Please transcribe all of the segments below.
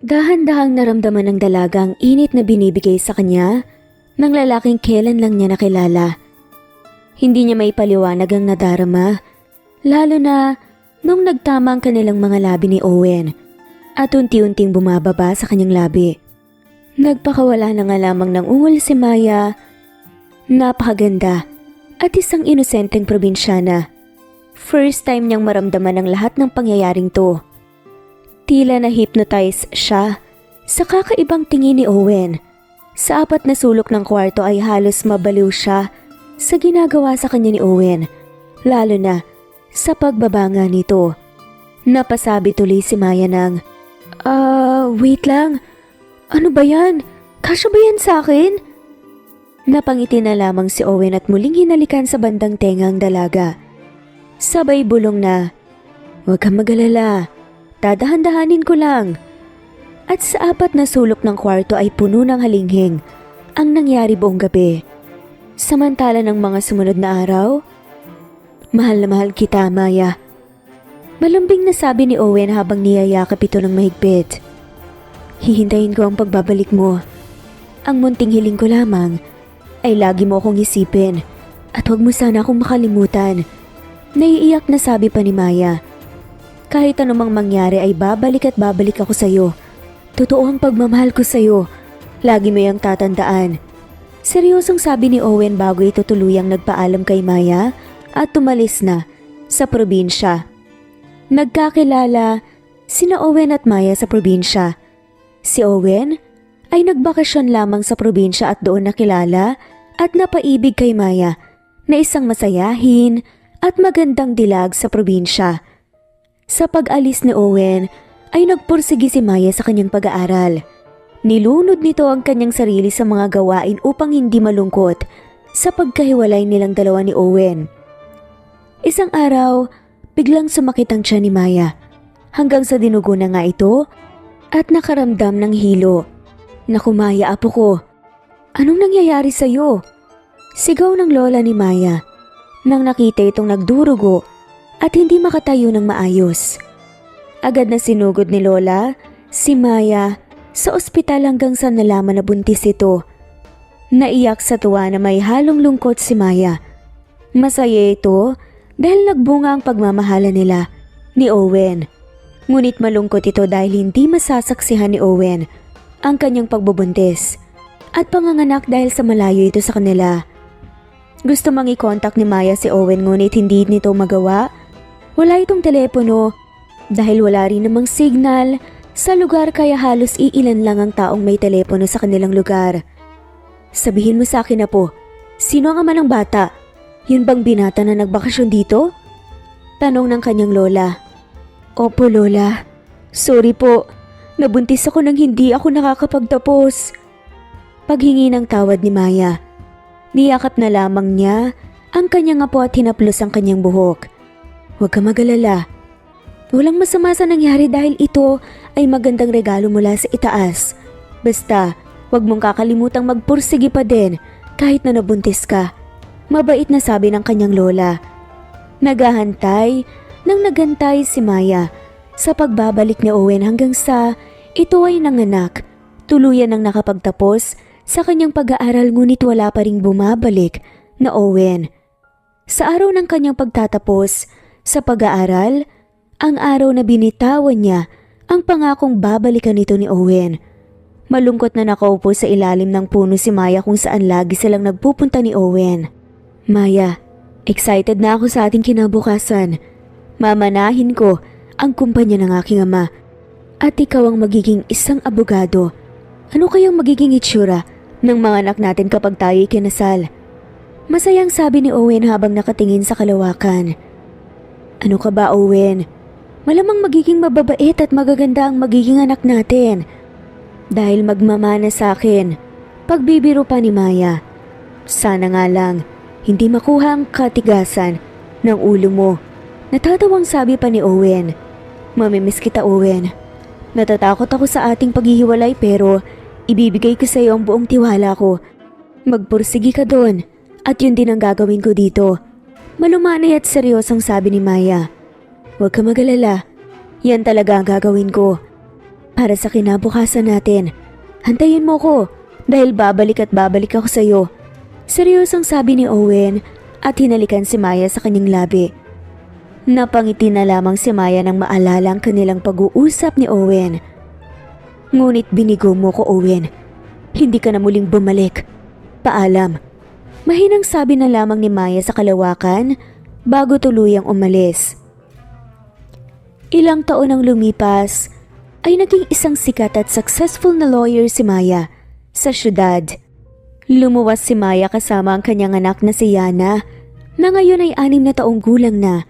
Dahan-dahang naramdaman ng dalaga ang init na binibigay sa kanya ng lalaking kailan lang niya nakilala. Hindi niya maipaliwanag ang nadarama, lalo na nung nagtama ang kanilang mga labi ni Owen at unti-unting bumababa sa kanyang labi. Nagpakawala na nga lamang ng ungol si Maya, napakaganda at isang inosenteng probinsyana. First time niyang maramdaman ang lahat ng pangyayaring to. Tila na-hypnotize siya sa kakaibang tingin ni Owen. Sa apat na sulok ng kwarto ay halos mabaliw siya sa ginagawa sa kanya ni Owen, lalo na sa pagbabanga nito. Napasabi tuloy si Maya ng, wait lang. Ano ba yan? Kasya ba yan sa akin? Napangiti na lamang si Owen at muling hinalikan sa bandang tenga ang dalaga. Sabay bulong na, "Huwag kang mag-alala, dadahan-dahanin ko lang." At sa apat na sulok ng kwarto ay puno ng halinghing ang nangyari buong gabi. Samantala ng mga sumunod na araw, "Mahal na mahal kita, Maya." Malambing na sabi ni Owen habang niyayakap ito ng mahigpit. "Hihintayin ko ang pagbabalik mo. Ang munting hiling ko lamang ay lagi mo akong isipin at huwag mo sana akong makalimutan." Naiiyak na sabi pa ni Maya. "Kahit anumang mangyari ay babalik at babalik ako sa'yo. Totoo ang pagmamahal ko sa'yo. Lagi mo yung tatandaan." Seryosong sabi ni Owen bago ito tuluyang nagpaalam kay Maya at tumalis na sa probinsya. Nagkakilala sina Owen at Maya sa probinsya. Si Owen ay nagbakasyon lamang sa probinsya at doon nakilala at napaibig kay Maya na isang masayahin at magandang dilag sa probinsya. Sa pag-alis ni Owen ay nagpursigi si Maya sa kanyang pag-aaral. Nilunod nito ang kanyang sarili sa mga gawain upang hindi malungkot sa pagkahiwalay nilang dalawa ni Owen. Isang araw, biglang sumakit ang tiyan ni Maya hanggang sa dinugo na nga ito at nakaramdam ng hilo. "Naku Maya, apo ko, anong nangyayari sa'yo?" Sigaw ng lola ni Maya nang nakita itong nagdurugo at hindi makatayo ng maayos. Agad na sinugod ni Lola si Maya sa ospital hanggang sa nalaman na buntis ito. Naiyak sa tuwa na may halong lungkot si Maya. Masaya ito dahil nagbunga ang pagmamahala nila ni Owen. Ngunit malungkot ito dahil hindi masasaksihan ni Owen ang kanyang pagbubuntis at panganganak dahil sa malayo ito sa kanila. Gusto mang i-contact ni Maya si Owen ngunit hindi nito magawa. Wala itong telepono dahil wala rin namang signal sa lugar kaya halos iilan lang ang taong may telepono sa kanilang lugar. "Sabihin mo sa akin na po, sino ang ama ng bata? Yun bang binata na nagbakasyon dito?" Tanong ng kanyang lola. "Opo lola, sorry po, nabuntis ako nang hindi ako nakakapagtapos." Paghingi ng tawad ni Maya. Niyakap na lamang niya ang kanyang apo at hinaplos ang kanyang buhok. "Huwag ka mag-alala. Walang masama sa nangyari dahil ito ay magandang regalo mula sa itaas. Basta, huwag mong kakalimutang magpursigi pa din kahit na nabuntis ka." Mabait na sabi ng kanyang lola. Nagahantay nang nagantay si Maya sa pagbabalik ni Owen hanggang sa ito ay nanganak. Tuluyan ang nakapagtapos sa kanyang pag-aaral ngunit wala pa ring bumabalik na Owen. Sa araw ng kanyang pagtatapos sa pag-aaral, ang araw na binitawan niya ang pangakong babalikan nito ni Owen. Malungkot na nakaupo sa ilalim ng puno si Maya kung saan lagi silang nagpupunta ni Owen. "Maya, excited na ako sa ating kinabukasan. Mamanahin ko ang kumpanya ng aking ama at ikaw ang magiging isang abogado. Ano kayang magiging itsura ng mga anak natin kapag tayo'y kinasal?" Masayang sabi ni Owen habang nakatingin sa kalawakan. "Ano ka ba, Owen? Malamang magiging mababait at magaganda ang magiging anak natin. Dahil magmamana sa akin." Pagbibiro pa ni Maya. "Sana nga lang hindi makuha ang katigasan ng ulo mo." Natatawang sabi pa ni Owen. "Mamimiss kita, Owen. Natatakot ako sa ating paghihiwalay pero ibibigay ko sa iyo ang buong tiwala ko. Magpursigi ka doon at yun din ang gagawin ko dito." Malumanay at seryosong sabi ni Maya. "Huwag ka mag-alala. Yan talaga ang gagawin ko. para sa kinabukasan natin. Hantayin mo ko dahil babalik at babalik ako sa'yo. Seryosong sabi ni Owen at hinalikan si Maya sa kanyang labi. Napangiti na lamang si Maya nang maalala ang kanilang pag-uusap ni Owen. Ngunit binigo mo ko, Owen. Hindi ka na muling bumalik. Paalam. Mahinang sabi na lamang ni Maya sa kalawakan bago tuluyang umalis. Ilang taon ang lumipas ay naging isang sikat at successful na lawyer si Maya sa syudad. Lumuwas si Maya kasama ang kanyang anak na si Yana na ngayon ay 6 na taong gulang na.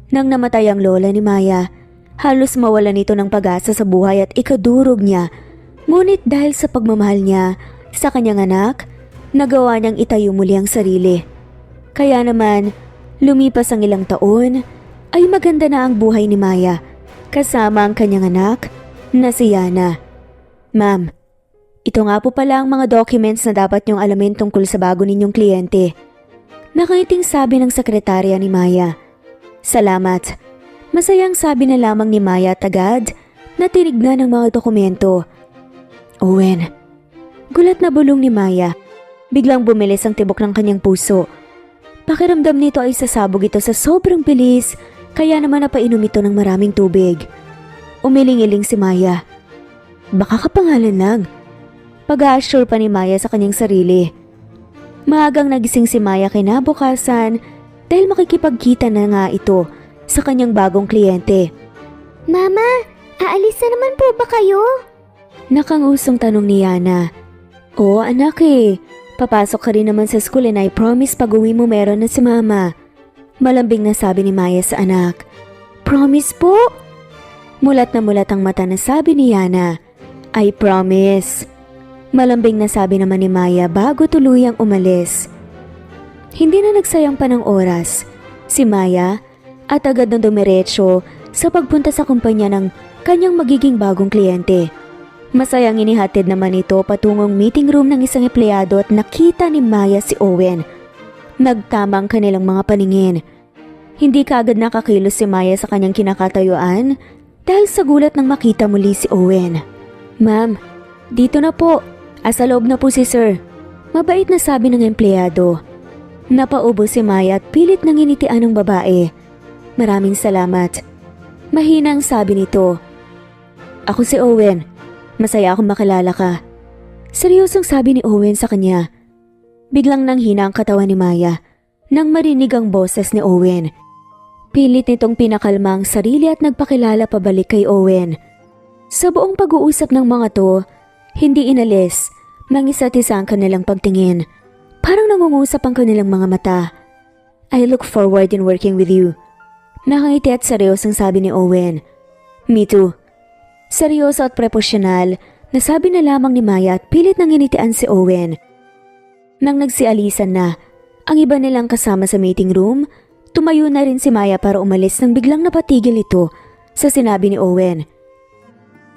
Nang namatay ang lola ni Maya, halos mawala nito ng pag-asa sa buhay at ikadurog niya. Ngunit dahil sa pagmamahal niya sa kanyang anak, nagawa niyang itayo muli ang sarili. Kaya naman, lumipas ang ilang taon, ay maganda na ang buhay ni Maya kasama ang kanyang anak na si Yana. Ma'am, ito nga po pala ang mga documents na dapat niyong alamin tungkol sa bago ninyong kliyente. Nakangiting sabi ng sekretarya ni Maya. Salamat. Masayang sabi na lamang ni Maya at agad na tinignan ang mga dokumento. Owen. Gulat na bulong ni Maya. Biglang bumilis ang tibok ng kanyang puso. Pakiramdam nito ay sasabog ito sa sobrang bilis, kaya naman napainom ito ng maraming tubig. Umiling-iling si Maya. Baka kapangalan lang. Pag-a-assure pa ni Maya sa kanyang sarili. Maagang nagising si Maya kinabukasan dahil makikipagkita na nga ito sa kanyang bagong kliyente. Mama, aalis na naman po ba kayo? Nakangusong tanong ni Yana. Oo anak papasok ka rin naman sa school and I promise pag uwi mo meron na si Mama. Malambing na sabi ni Maya sa anak. Promise po? Mulat na mulat ang mata na sabi ni Yana. I promise. Malambing na sabi naman ni Maya bago tuluyang umalis. Hindi na nagsayang pa ng oras si Maya at agad na dumiretso sa pagpunta sa kumpanya ng kanyang magiging bagong kliyente. Masayang inihatid naman ito patungong meeting room ng isang empleyado at nakita ni Maya si Owen. Nagtama ang kanilang mga paningin. Hindi kaagad nakakilos si Maya sa kanyang kinakatayuan dahil sa gulat nang makita muli si Owen. Ma'am, dito na po. Asa loob na po si sir. Mabait na sabi ng empleyado. Napaubo si Maya at pilit nang initian ng babae. Maraming salamat. Mahinang sabi nito. Ako si Owen. Masaya akong makilala ka. Seryosong sabi ni Owen sa kanya. Biglang nanghina ang katawan ni Maya nang marinig ang boses ni Owen. Pilit nitong pinakalma ang sarili at nagpakilala pabalik kay Owen. Sa buong pag-uusap ng mga to, hindi inalis ng isa't isa ang kanilang pagtingin. Parang nangungusap ang kanilang mga mata. I look forward in working with you. Nakangiti at seryosong sabi ni Owen. Me too. Seryoso at preposyonal na sabi na lamang ni Maya at pilit nang initian si Owen. Nang nagsialisan na ang iba nilang kasama sa meeting room, tumayo na rin si Maya para umalis nang biglang napatigil ito sa sinabi ni Owen.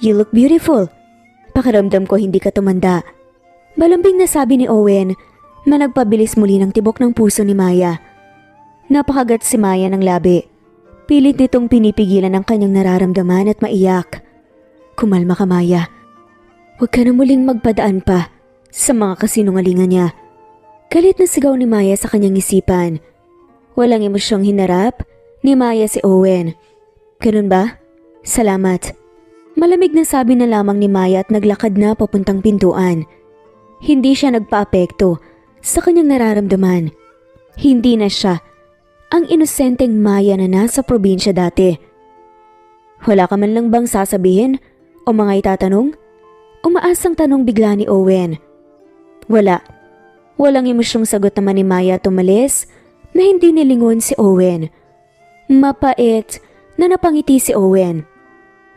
You look beautiful. Pakiramdam ko hindi ka tumanda. Malambing na sabi ni Owen na nagpabilis muli ng tibok ng puso ni Maya. Napakagat si Maya ng labi. Pilit nitong pinipigilan ang kanyang nararamdaman at maiyak. Kumalma ka Maya. Huwag ka na muling magpadaan pa sa mga kasinungalingan niya. Galit na sigaw ni Maya sa kanyang isipan. Walang emosyong hinarap ni Maya si Owen. Ganun ba? Salamat. Malamig na sabi na lamang ni Maya at naglakad na papuntang pintuan. Hindi siya nagpaapekto sa kanyang nararamdaman. Hindi na siya ang inosenteng Maya na nasa probinsya dati. Wala ka man lang bang sasabihin o mga itatanong? Umaasang tanong bigla ni Owen. Wala. Walang emosyong sagot naman ni Maya at umalis na hindi nilingon si Owen. Mapait na napangiti si Owen.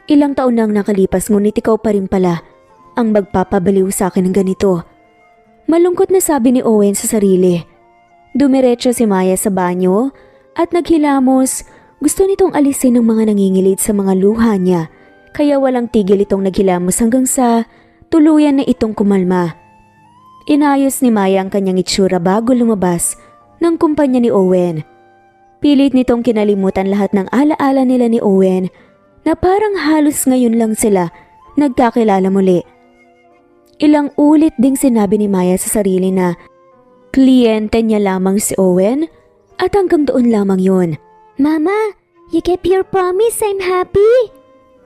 Ilang taon nang nakalipas ngunit ikaw pa rin pala ang magpapabaliw sa akin ng ganito. Malungkot na sabi ni Owen sa sarili. Dumiretso si Maya sa banyo at naghilamos. Gusto nitong alisin ng mga nangingilid sa mga luha niya. Kaya walang tigil itong naghilamos hanggang sa tuluyan na itong kumalma. Inayos ni Maya ang kanyang itsura bago lumabas ng kumpanya ni Owen. Pilit nitong kinalimutan lahat ng alaala nila ni Owen na parang halos ngayon lang sila nagkakilala muli. Ilang ulit ding sinabi ni Maya sa sarili na kliyente niya lamang si Owen at hanggang doon lamang yun. Mama, you kept your promise. I'm happy.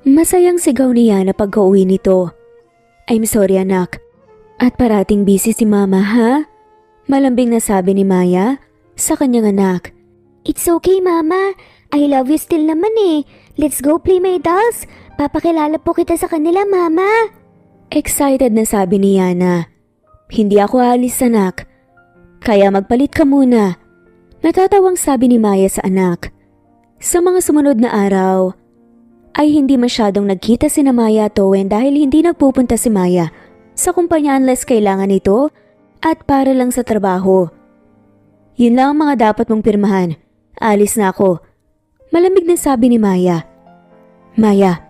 Masayang sigaw ni Yana pagka-uwi nito. I'm sorry anak. At parating busy si Mama ha? Malambing na sabi ni Maya sa kanyang anak. It's okay, Mama. I love you still naman eh. Let's go play my dolls. Papakilala po kita sa kanila, Mama. Excited na sabi ni Yana. Hindi ako alis anak. Kaya magpalit ka muna. Natatawang sabi ni Maya sa anak. Sa mga sumunod na araw, ay hindi masyadong nagkita si Maya at Owen dahil hindi nagpupunta si Maya sa kumpanya unless kailangan ito at para lang sa trabaho. Yun lang ang mga dapat mong pirmahan. Alis na ako. Malamig na sabi ni Maya. Maya,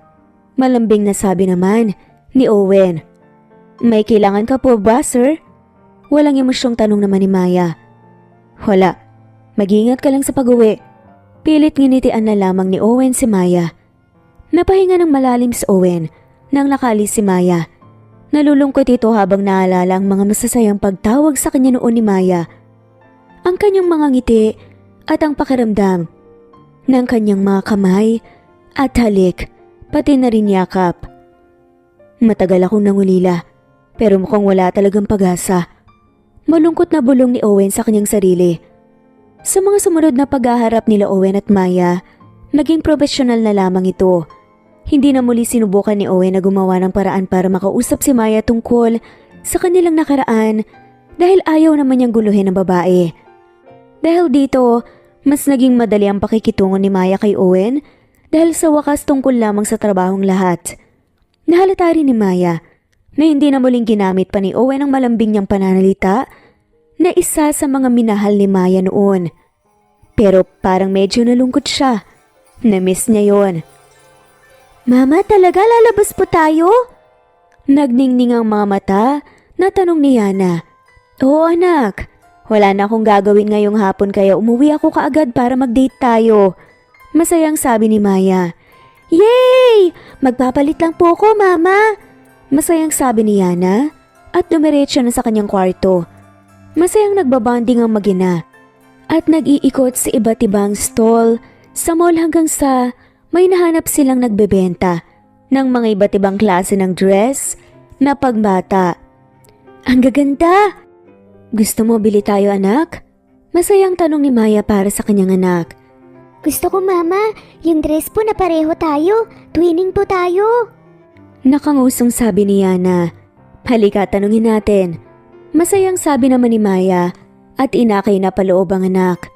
malambing na sabi naman ni Owen. May kailangan ka po ba, sir? Walang emosyong tanong naman ni Maya. Wala. Mag-ingat ka lang sa pag-uwi. Pilit nginitian na lamang ni Owen si Maya. Napahinga ng malalim si Owen nang nakaalis si Maya. Nalulungkot ito habang naalala ang mga masasayang pagtawag sa kanya noon ni Maya. Ang kanyang mga ngiti at ang pakiramdam ng kanyang mga kamay at halik, pati na rin yakap. Matagal akong nangulila, pero mukhang wala talagang pag-asa. Malungkot na bulong ni Owen sa kanyang sarili. Sa mga sumunod na paghaharap nila Owen at Maya, naging profesional na lamang ito. Hindi na muli sinubukan ni Owen na gumawa ng paraan para makausap si Maya tungkol sa kanilang nakaraan dahil ayaw naman niyang guluhin ng babae. Dahil dito, mas naging madali ang pakikitungo ni Maya kay Owen dahil sa wakas tungkol lamang sa trabahong lahat. Nahalata rin ni Maya na hindi na muling ginamit pa ni Owen ang malambing niyang pananalita na isa sa mga minahal ni Maya noon. Pero parang medyo nalungkot siya. Na-miss niya yon. Mama, talaga lalabas po tayo? Nagningning ang mga mata na tanong ni Yana. Oo anak, wala na akong gagawin ngayong hapon kaya umuwi ako kaagad para mag-date tayo. Masayang sabi ni Maya. Yay! Magpapalit lang po ko, Mama. Masayang sabi ni Yana at dumiretso na sa kanyang kwarto. Masayang nagbabanding ang mag-ina at nag-iikot sa iba't ibang stall sa mall hanggang sa may nahanap silang nagbebenta ng mga iba't ibang klase ng dress na pagbata. Ang gaganda! Gusto mo bili tayo anak? Masayang tanong ni Maya para sa kanyang anak. Gusto ko, Mama. Yung dress po na pareho tayo. Twinning po tayo. Nakangusong sabi ni Yana. Halika, tanungin natin. Masayang sabi naman ni Maya at inakay na paloob ang anak.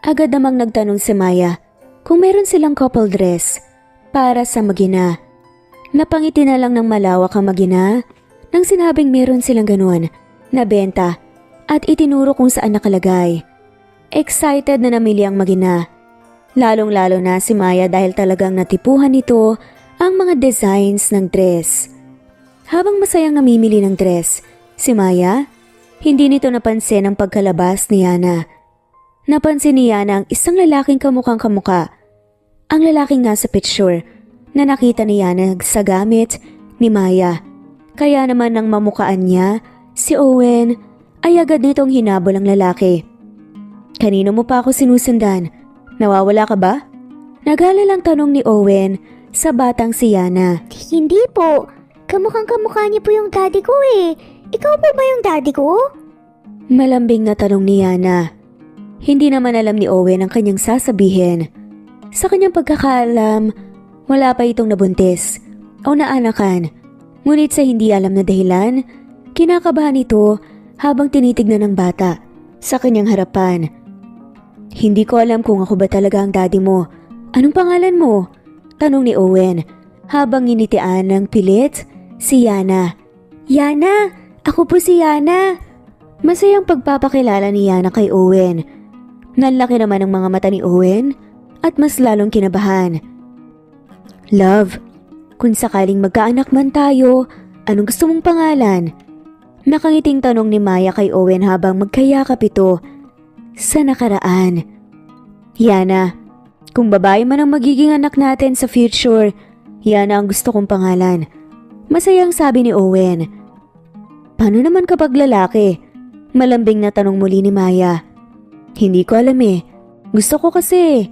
Agad namang nagtanong si Maya kung meron silang couple dress para sa mag-ina. Napangiti na lang ng malawak ang mag-ina nang sinabing meron silang ganun na benta at itinuro kung saan nakalagay. Excited na namili ang mag-ina. Lalong-lalo na si Maya dahil talagang natipuhan nito ang mga designs ng dress. Habang masayang namimili ng dress, si Maya, hindi nito napansin ang pagkalabas ni Yana. Napansin ni Yana ang isang lalaking kamukhang kamuka. Ang lalaking nasa picture na nakita ni Yana sa gamit ni Maya. Kaya naman nang mamukaan niya, si Owen ay agad nitong hinabol ang lalaki. Kanino mo pa ako sinusundan? Nawawala ka ba? Nag-alalang tanong ni Owen sa batang si Yana. Hindi po. Kamukhang kamukha niyo po yung daddy ko eh. Ikaw po ba yung daddy ko? Malambing na tanong ni Yana. Hindi naman alam ni Owen ang kanyang sasabihin. Sa kanyang pagkakaalam, wala pa itong nabuntis o naanakan. Ngunit sa hindi alam na dahilan, kinakabahan ito habang tinitignan ng bata sa kanyang harapan. Hindi ko alam kung ako ba talaga ang daddy mo. Anong pangalan mo? Tanong ni Owen habang initian ng pilit si Yana. Yana, ako po si Yana. Masayang pagpapakilala ni Yana kay Owen. Nanlaki naman ang mga mata ni Owen at mas lalong kinabahan. Love, kung sakaling magkaanak man tayo, anong gusto mong pangalan? Nakangiting tanong ni Maya kay Owen habang magkayakap ito sa nakaraan. Yana, kung babae man ang magiging anak natin sa future, Yana ang gusto kong pangalan. Masayang sabi ni Owen. Paano naman kapag lalaki? Malambing na tanong muli ni Maya. Hindi ko alam eh. Gusto ko kasi.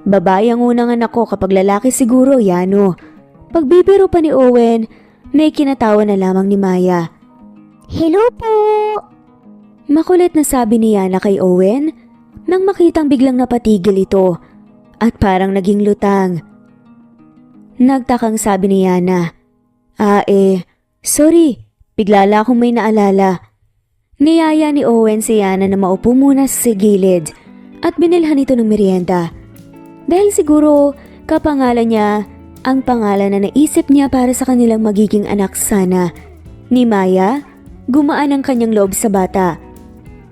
Babae ang unang anak ko, kapag lalaki siguro, Yano. Pagbibiro pa ni Owen, may kinatawa na lamang ni Maya. Hello po! Makulit na sabi ni Yana kay Owen nang makitang biglang napatigil ito at parang naging lutang. Nagtakang sabi ni Yana. Sorry, bigla lang akong may naalala. Niyaya ni Owen si Yana na maupo muna sa gilid at binilhan ito ng merienda. Dahil siguro kapangalan niya ang pangalan na naisip niya para sa kanilang magiging anak sana. Ni Maya, gumaan ang kanyang loob sa bata.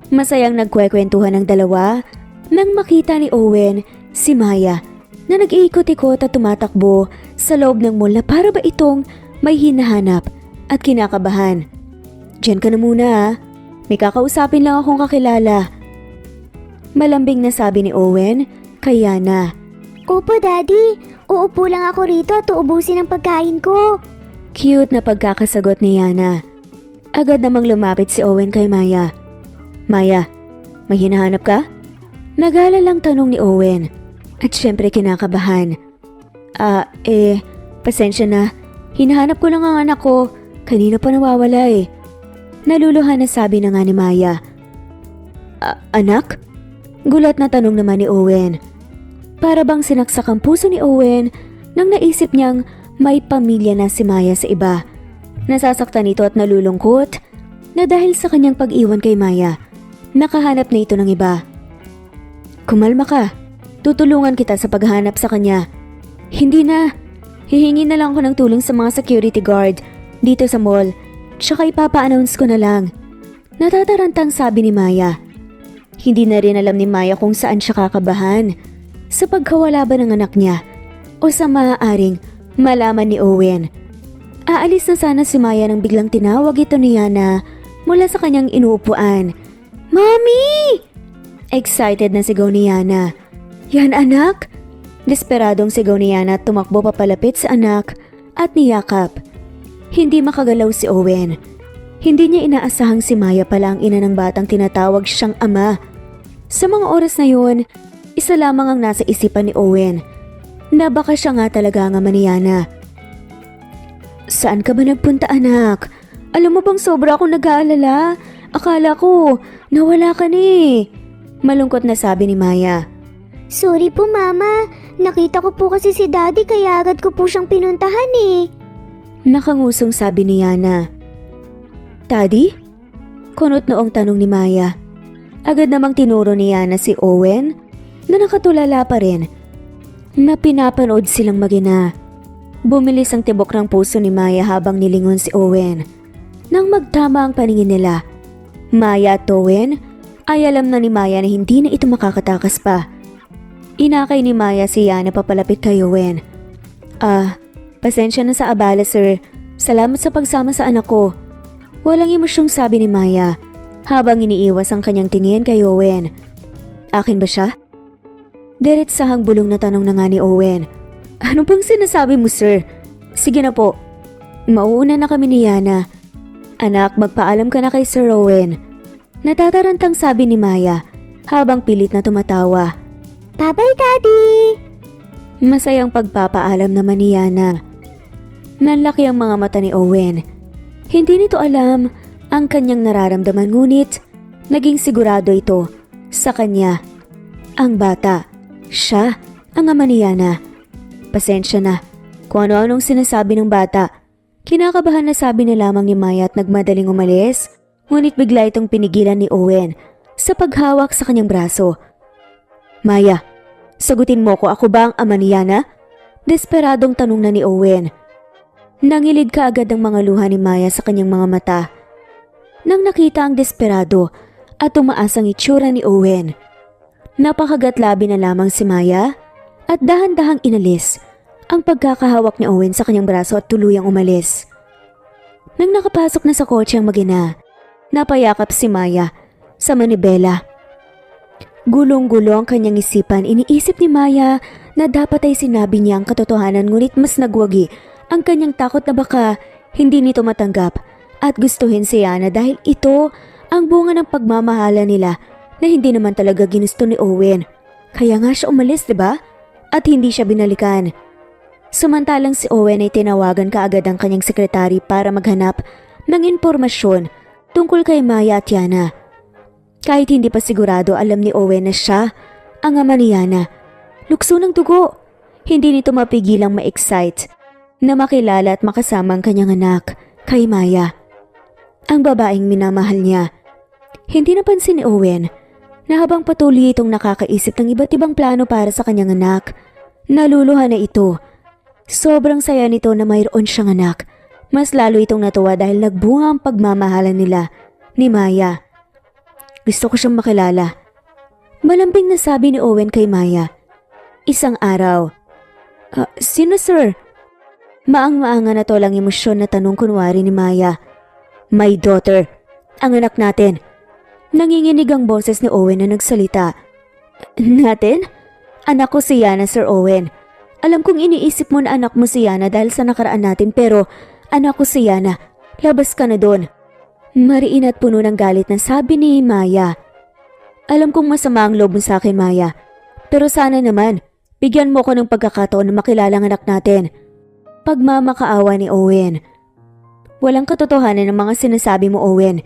Masayang nagkwekwentuhan ng dalawa nang makita ni Owen si Maya na nag-iikot-ikot at tumatakbo sa loob ng mall na para ba itong may hinahanap at kinakabahan. Diyan ka na muna ha. May kakausapin lang akong kakilala. Malambing na sabi ni Owen kay Yana. Opo, Daddy. Uupo lang ako rito at uubusin ang pagkain ko. Cute na pagkakasagot ni Yana. Agad namang lumapit si Owen kay Maya. Maya, may hinahanap ka? Nag-aalalang tanong ni Owen. At syempre kinakabahan. Pasensya na. Hinahanap ko lang ang anak ko. Kanina pa nawawala eh. Naluluhan na sabi na nga ni Maya. Anak? Gulat na tanong naman ni Owen. Para bang sinaksak ang puso ni Owen nang naisip niyang may pamilya na si Maya sa iba. Nasasaktan ito at nalulungkot na dahil sa kanyang pag-iwan kay Maya, nakahanap na ito ng iba. Kumalma ka. Tutulungan kita sa paghahanap sa kanya. Hindi na. Hihingi na lang ako ng tulong sa mga security guard dito sa mall. Tsaka ipapa-announce ko na lang. Natatarantang sabi ni Maya. Hindi na rin alam ni Maya kung saan siya kakabahan. Sa pagkawala ba ng anak niya o sa maaaring malaman ni Owen. Aalis na sana si Maya nang biglang tinawag ito ni Yana mula sa kanyang inuupuan. Mommy! Excited na sigaw ni Yana. Yan anak? Desperadong sigaw ni Yana at tumakbo papalapit sa anak at niyakap. Hindi makagalaw si Owen. Hindi niya inaasahang si Maya pala ang ina ng batang tinatawag siyang ama. Sa mga oras na yun, isa lamang ang nasa isipan ni Owen na baka siya nga talaga ang ama ni Yana. Saan ka ba nagpunta anak? Alam mo bang sobra akong nag-aalala? Akala ko nawala ka na eh. Malungkot na sabi ni Maya. Sorry po, Mama. Nakita ko po kasi si Daddy kaya agad ko po siyang pinuntahan eh. Nakangusong sabi ni Yana. Daddy? Kunot noong tanong ni Maya. Agad namang tinuro ni Yana si Owen na nakatulala pa rin na pinapanood silang mag-ina. Bumilis ang tibok ng puso ni Maya habang nilingon si Owen. Nang magtama ang paningin nila, Maya at Owen ay alam na ni Maya na hindi na ito makakatakas pa. Inakay ni Maya si Yana papalapit kay Owen. Pasensya na sa abala sir. Salamat sa pagsama sa anak ko. Walang emosyong sabi ni Maya habang iniiwas ang kanyang tingin kay Owen. Akin ba siya? Diretsahang bulong na tanong na nga ni Owen. Ano bang sinasabi mo sir? Sige na po. Mauuna na kami ni Yana. Anak, magpaalam ka na kay Sir Owen. Natatarantang sabi ni Maya habang pilit na tumatawa. Bye-bye, Daddy! Masayang pagpapaalam naman ni Yana. Nanlaki ang mga mata ni Owen. Hindi nito alam ang kanyang nararamdaman ngunit naging sigurado ito sa kanya. Ang bata, siya ang ama ni Yana. Pasensya na kung ano-anong sinasabi ng bata. Kinakabahan na sabi na lamang ni Maya at nagmadaling umalis. Ngunit bigla itong pinigilan ni Owen sa paghawak sa kanyang braso. Maya, sagutin mo ko, ako ba ang ama ni Yana? Desperadong tanong na ni Owen. Nangilid ka agad ang mga luha ni Maya sa kanyang mga mata. Nang nakita ang desperado at tumaas ang itsura ni Owen, napakagat labi na lamang si Maya at dahan-dahang inalis ang pagkakahawak ni Owen sa kanyang braso at tuluyang umalis. Nang nakapasok na sa kotse ang mag-ina, napayakap si Maya sa manibela. Gulong-gulo ang kanyang isipan. Iniisip ni Maya na dapat ay sinabi niya ang katotohanan ngunit mas nagwagi ang kanyang takot na baka Hindi nito matanggap at gustuhin si Yana dahil ito ang bunga ng pagmamahala nila na hindi naman talaga ginusto ni Owen. Kaya nga siya umalis, diba? At hindi siya binalikan. Samantalang si Owen ay tinawagan kaagad ang kanyang sekretary para maghanap ng impormasyon tungkol kay Maya at Yana. Kahit hindi pa sigurado, alam ni Owen na siya ang ama ni Yana. Lukso ng dugo. Hindi nito mapigilang ma-excite na makilala at makasama ang kanyang anak kay Maya, ang babaeng minamahal niya. Hindi napansin ni Owen na habang patuloy itong nakakaisip ng iba't ibang plano para sa kanyang anak, naluluha na ito. Sobrang saya nito na mayroon siyang anak. Mas lalo itong natuwa dahil nagbunga ang pagmamahalan nila ni Maya. Gusto ko siyang makilala. Malambing na sabi ni Owen kay Maya. Isang araw. Sino sir? Maang-maanga na tolang emosyon na tanong kunwari ni Maya. My daughter, ang anak natin. Nanginginig ang boses ni Owen na nagsalita. Natin? Anak ko si Yana, Sir Owen. Alam kong iniisip mo na anak mo si Yana dahil sa nakaraan natin, pero anak ko si Yana. Labas ka na doon. Mariin at puno ng galit na sabi ni Maya. Alam kong masama ang loob mo sa akin, Maya. Pero sana naman, bigyan mo ko ng pagkakataon na makilala ang anak natin. Pagmamakaawa ni Owen. Walang katotohanan ng mga sinasabi mo, Owen.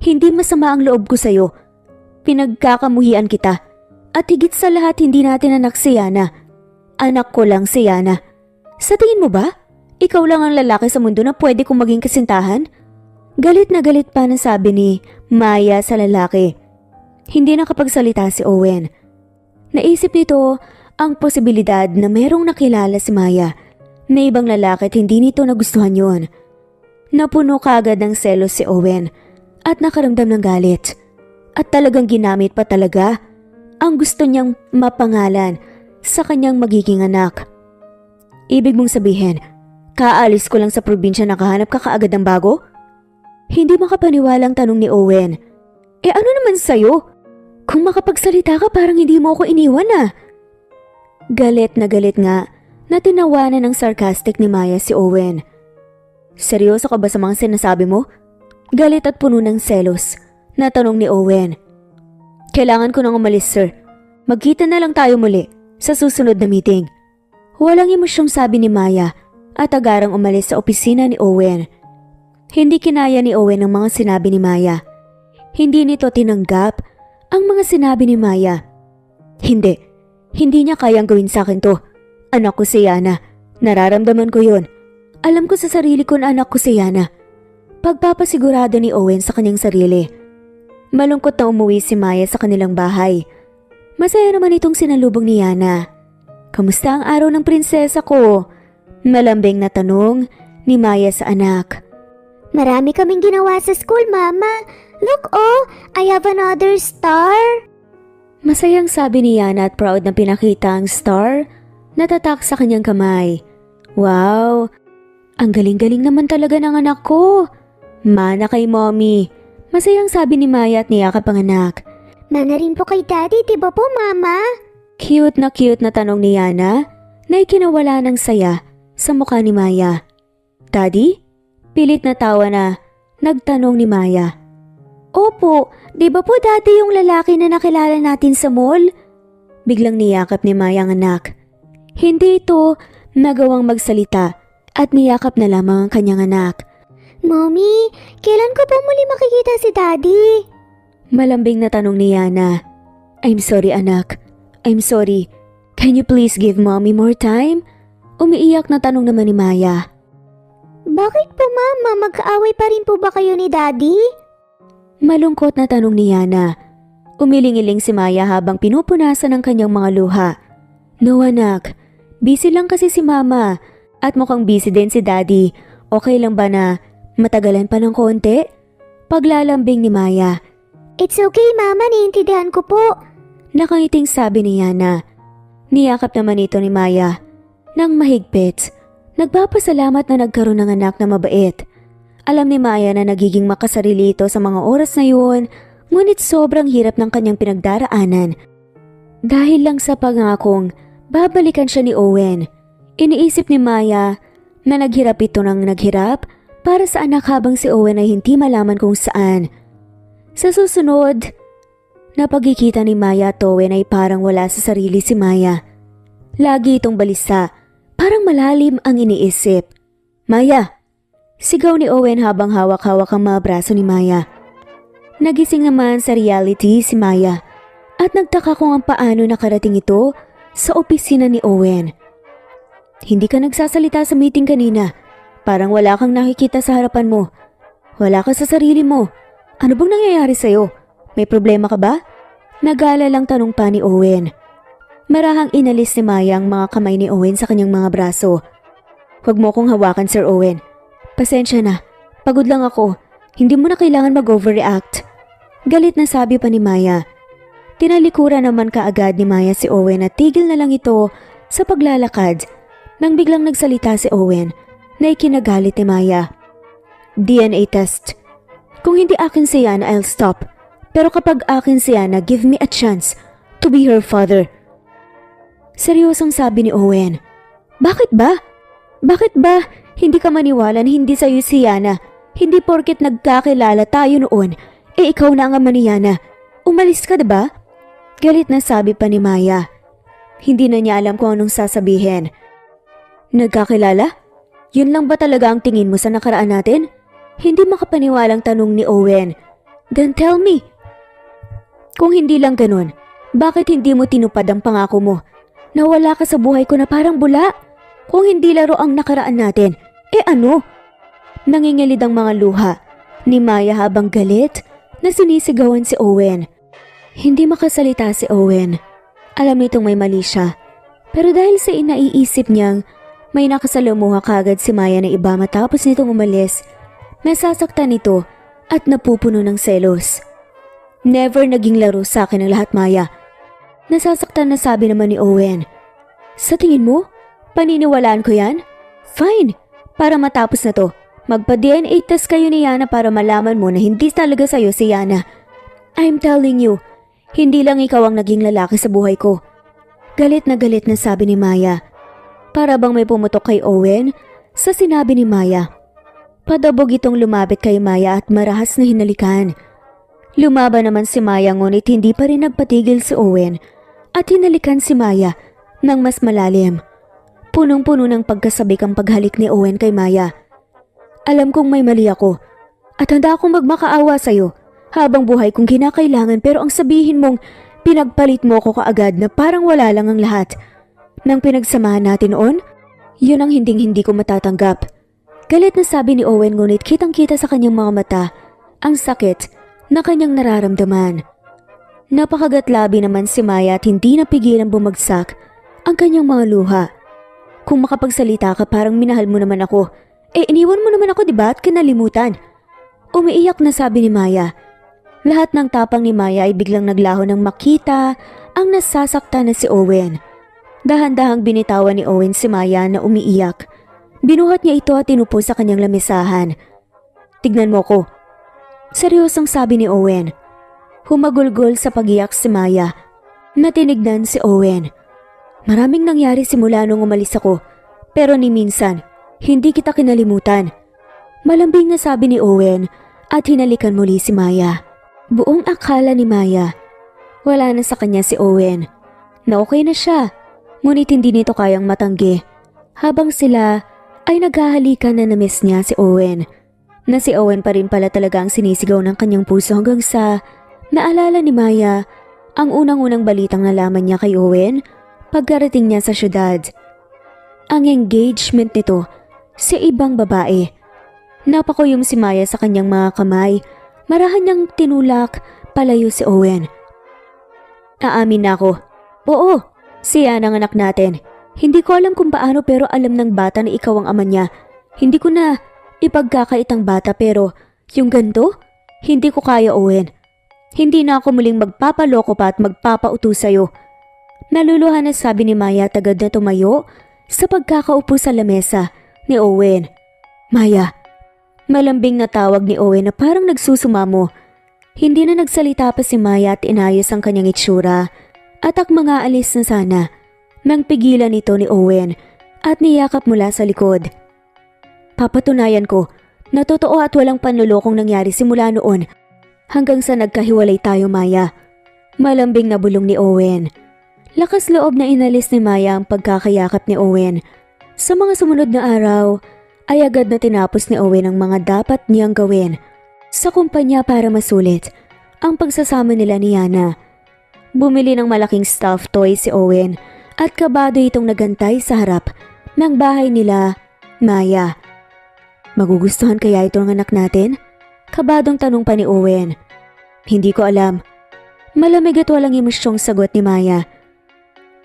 Hindi masama ang loob ko sa'yo. Pinagkakamuhian kita. At higit sa lahat, hindi natin anak si Yana. Anak ko lang si Yana. Sa tingin mo ba? Ikaw lang ang lalaki sa mundo na pwede kong maging kasintahan? Galit na galit pa na sabi ni Maya sa lalaki. Hindi nakapagsalita si Owen. Naisip nito ang posibilidad na merong nakilala si Maya na ibang lalaki at hindi nito nagustuhan yon. Napuno kaagad ng selos si Owen at nakaramdam ng galit. At talagang ginamit pa talaga ang gusto niyang mapangalan sa kanyang magiging anak. Ibig mong sabihin, kaalis ko lang sa probinsya nakahanap ka kaagad ng bago? Hindi makapaniwalang tanong ni Owen. Ano naman sa'yo? Kung makapagsalita ka parang hindi mo ako iniwan ah. Galit nga na tinawanan ng sarcastic ni Maya si Owen. Seryoso ka ba sa mga sinasabi mo? Galit at puno ng selos na tanong ni Owen. Kailangan ko nang umalis, sir. Magkita na lang tayo muli sa susunod na meeting. Walang emosyong sabi ni Maya at agarang umalis sa opisina ni Owen. Hindi kinaya ni Owen ang mga sinabi ni Maya. Hindi nito tinanggap ang mga sinabi ni Maya. Hindi niya kayang gawin sa akin to. Anak ko si Yana. Nararamdaman ko yun. Alam ko sa sarili ko na anak ko si Yana. Pagpapasigurado ni Owen sa kanyang sarili. Malungkot na umuwi si Maya sa kanilang bahay. Masaya naman itong sinalubong ni Yana. Kamusta ang araw ng prinsesa ko? Malambing na tanong ni Maya sa anak. Marami kaming ginawa sa school, Mama. Look, I have another star. Masayang sabi ni Yana at proud na pinakita ang star na tatak sa kanyang kamay. Wow! Ang galing-galing naman talaga ng anak ko. Mana kay mommy. Masayang sabi ni Maya at niyakap ang anak. Mana rin po kay Daddy, di ba po, Mama? Cute na tanong ni Yana na ikinawala ng saya sa mukha ni Maya. Daddy? Pilit na tawa na nagtanong ni Maya. Opo, di ba po Daddy yung lalaki na nakilala natin sa mall? Biglang niyakap ni Maya ang anak. Hindi ito nagawang magsalita at niyakap na lamang ang kanyang anak. Mommy, kailan ko po muli makikita si Daddy? Malambing na tanong ni Yana. I'm sorry anak. I'm sorry. Can you please give mommy more time? Umiiyak na tanong naman ni Maya. Bakit po Mama, magkaaway pa rin po ba kayo ni Daddy? Malungkot na tanong ni Yana. Umiling-iling si Maya habang pinupunasan ang kanyang mga luha. No anak, busy lang kasi si Mama at mukhang busy din si Daddy. Okay lang ba na matagalan pa ng konti? Paglalambing ni Maya. It's okay Mama, naiintindihan ko po. Nakangiting sabi ni Yana. Niyakap naman ito ni Maya nang mahigpit. Nagpapasalamat na nagkaroon ng anak na mabait. Alam ni Maya na nagiging makasarili ito sa mga oras na yun, ngunit sobrang hirap ng kanyang pinagdaraanan. Dahil lang sa pangakong babalikan siya ni Owen. Iniisip ni Maya na naghirap ito ng naghirap para sa anak habang si Owen ay hindi malaman kung saan. Sa susunod, na pagkikita ni Maya at Owen ay parang wala sa sarili si Maya. Lagi itong balisa, parang malalim ang iniisip. Maya! Sigaw ni Owen habang hawak-hawak ang mga braso ni Maya. Nagising naman sa reality si Maya at nagtaka kung paano nakarating ito sa opisina ni Owen. Hindi ka nagsasalita sa meeting kanina. Parang wala kang nakikita sa harapan mo. Wala ka sa sarili mo. Ano bang nangyayari sa'yo? May problema ka ba? Nag-aalalang tanong pa ni Owen. Marahang inalis ni Maya ang mga kamay ni Owen sa kanyang mga braso. Huwag mo kong hawakan, Sir Owen. Pasensya na. Pagod lang ako. Hindi mo na kailangan mag-overreact. Galit na sabi pa ni Maya. Tinalikuran naman kaagad ni Maya si Owen at tigil na lang ito sa paglalakad nang biglang nagsalita si Owen na ikinagalit ni Maya. DNA test. Kung hindi akin si Yana, I'll stop. Pero kapag akin si Yana, give me a chance to be her father. Seryosong sabi ni Owen. Bakit ba? Bakit ba hindi ka maniwala na hindi sa'yo si Yana? Hindi porket nagkakilala tayo noon, ikaw na ang ama ni Yana. Umalis ka diba? Galit na sabi pa ni Maya. Hindi na niya alam kung anong sasabihin. Nagkakilala? Yun lang ba talaga ang tingin mo sa nakaraan natin? Hindi makapaniwalang tanong ni Owen. Then tell me. Kung hindi lang ganun, bakit hindi mo tinupad ang pangako mo? Nawala ka sa buhay ko na parang bula. Kung hindi laro ang nakaraan natin, ano? Nangingilid ang mga luha ni Maya habang galit na sinisigawan si Owen. Hindi makasalita si Owen. Alam nitong may mali siya. Pero dahil sa inaiisip niyang may nakasalamuha kagad si Maya na iba matapos nitong umalis, nasasaktan ito at napupuno ng selos. Never naging laro sa akin ang lahat, Maya. Nasasaktan na sabi naman ni Owen. Sa tingin mo, paniniwalaan ko yan? Fine, para matapos na to, magpa-DNA test kayo ni Yana para malaman mo na hindi talaga sa'yo si Yana. I'm telling you, hindi lang ikaw ang naging lalaki sa buhay ko. Galit na sabi ni Maya. Para bang may pumutok kay Owen sa sinabi ni Maya. Padabog itong lumapit kay Maya at marahas na hinalikan. Lumaban naman si Maya ngunit hindi pa rin nagpatigil si Owen at hinalikan si Maya ng mas malalim. Punong-puno ng pagkasabik ang paghalik ni Owen kay Maya. Alam kong may mali ako at handa akong magmakaawa sa'yo habang buhay kong kinakailangan, pero ang sabihin mong pinagpalit mo ko kaagad na parang wala lang ang lahat nang pinagsamahan natin noon, yun ang hinding-hindi ko matatanggap. Galit na sabi ni Owen ngunit kitang-kita sa kanyang mga mata ang sakit na kanyang nararamdaman. Napakagatlabi naman si Maya at hindi napigilang bumagsak ang kanyang mga luha. Kung makapagsalita ka parang minahal mo naman ako, iniwan mo naman ako diba at kinalimutan? Umiiyak na sabi ni Maya. Lahat ng tapang ni Maya ay biglang naglaho nang makita ang nasasaktan na si Owen. Dahan-dahang binitawan ni Owen si Maya na umiiyak. Binuhat niya ito at inupo sa kanyang lamisahan. Tignan mo ko. Seryosong sabi ni Owen. Humagulgol sa pagiyak si Maya. Natinignan si Owen. Maraming nangyari simula nung umalis ako, pero ni minsan, hindi kita kinalimutan. Malambing na sabi ni Owen at hinalikan muli si Maya. Buong akala ni Maya, wala na sa kanya si Owen, na okay na siya. Ngunit hindi nito kayang matanggi. Habang sila ay naghahalikan na namiss niya si Owen. Na si Owen pa rin pala talaga ang sinisigaw ng kanyang puso hanggang sa naalala ni Maya ang unang-unang balitang nalaman niya kay Owen pagkarating niya sa syudad. Ang engagement nito sa ibang babae. Napakuyom si Maya sa kanyang mga kamay. Marahan niyang tinulak palayo si Owen. Aamin na ako. Oo. Siya ang anak natin. Hindi ko alam kung paano pero alam ng bata na ikaw ang ama niya. Hindi ko na ipagkakait ang bata pero yung ganito, hindi ko kaya, Owen. Hindi na ako muling magpapaloko pa at magpapautos sa'yo. Naluluhan na sabi ni Maya at agad na tumayo sa pagkakaupo sa lamesa ni Owen. Maya, malambing na tawag ni Owen na parang nagsusumamo. Hindi na nagsalita pa si Maya at inayos ang kanyang itsura. At ak mga alis na sana nang pigilan ito ni Owen at niyakap mula sa likod. Papatunayan ko na totoo at walang panlulokong nangyari simula noon hanggang sa nagkahiwalay tayo, Maya. Malambing na bulong ni Owen. Lakas loob na inalis ni Maya ang pagkakayakap ni Owen. Sa mga sumunod na araw, ay agad na tinapos ni Owen ang mga dapat niyang gawin sa kumpanya para masulit ang pagsasama nila ni Yana. Bumili ng malaking stuffed toy si Owen at kabado itong nagantay sa harap ng bahay nila, Maya. Magugustuhan kaya ito ng anak natin? Kabadong tanong pa ni Owen. Hindi ko alam. Malamig at walang emosyong sagot ni Maya.